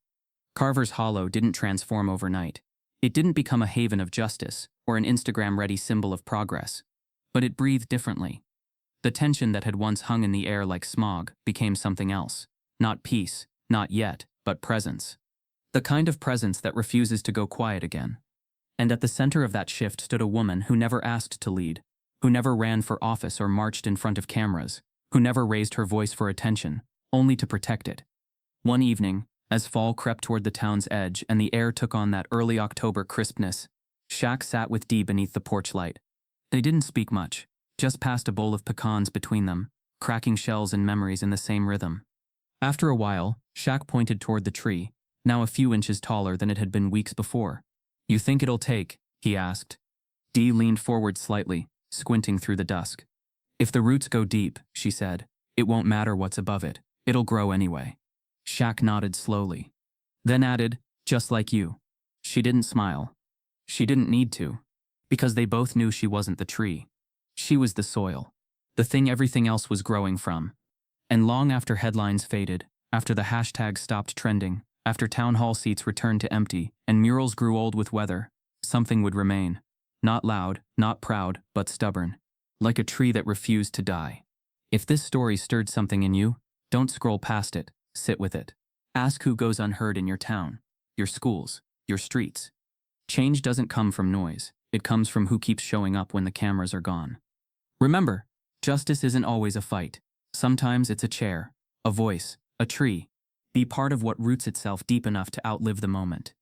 Carver's Hollow didn't transform overnight. It didn't become a haven of justice or an Instagram-ready symbol of progress, but it breathed differently. The tension that had once hung in the air like smog became something else. Not peace, not yet, but presence. The kind of presence that refuses to go quiet again. And at the center of that shift stood a woman who never asked to lead, who never ran for office or marched in front of cameras, who never raised her voice for attention, only to protect it. One evening, as fall crept toward the town's edge and the air took on that early October crispness, Shaq sat with Dee beneath the porch light. They didn't speak much, just past a bowl of pecans between them, cracking shells and memories in the same rhythm. After a while, Shaq pointed toward the tree, now a few inches taller than it had been weeks before. You think it'll take? He asked. Dee leaned forward slightly, squinting through the dusk. If the roots go deep, she said, it won't matter what's above it. It'll grow anyway. Shaq nodded slowly. Then added, just like you. She didn't smile. She didn't need to. Because they both knew she wasn't the tree. She was the soil. The thing everything else was growing from. And long after headlines faded, after the hashtag stopped trending, after town hall seats returned to empty, and murals grew old with weather, something would remain. Not loud, not proud, but stubborn. Like a tree that refused to die. If this story stirred something in you, don't scroll past it, sit with it. Ask who goes unheard in your town, your schools, your streets. Change doesn't come from noise, it comes from who keeps showing up when the cameras are gone. Remember, justice isn't always a fight. Sometimes it's a chair, a voice, a tree. Be part of what roots itself deep enough to outlive the moment.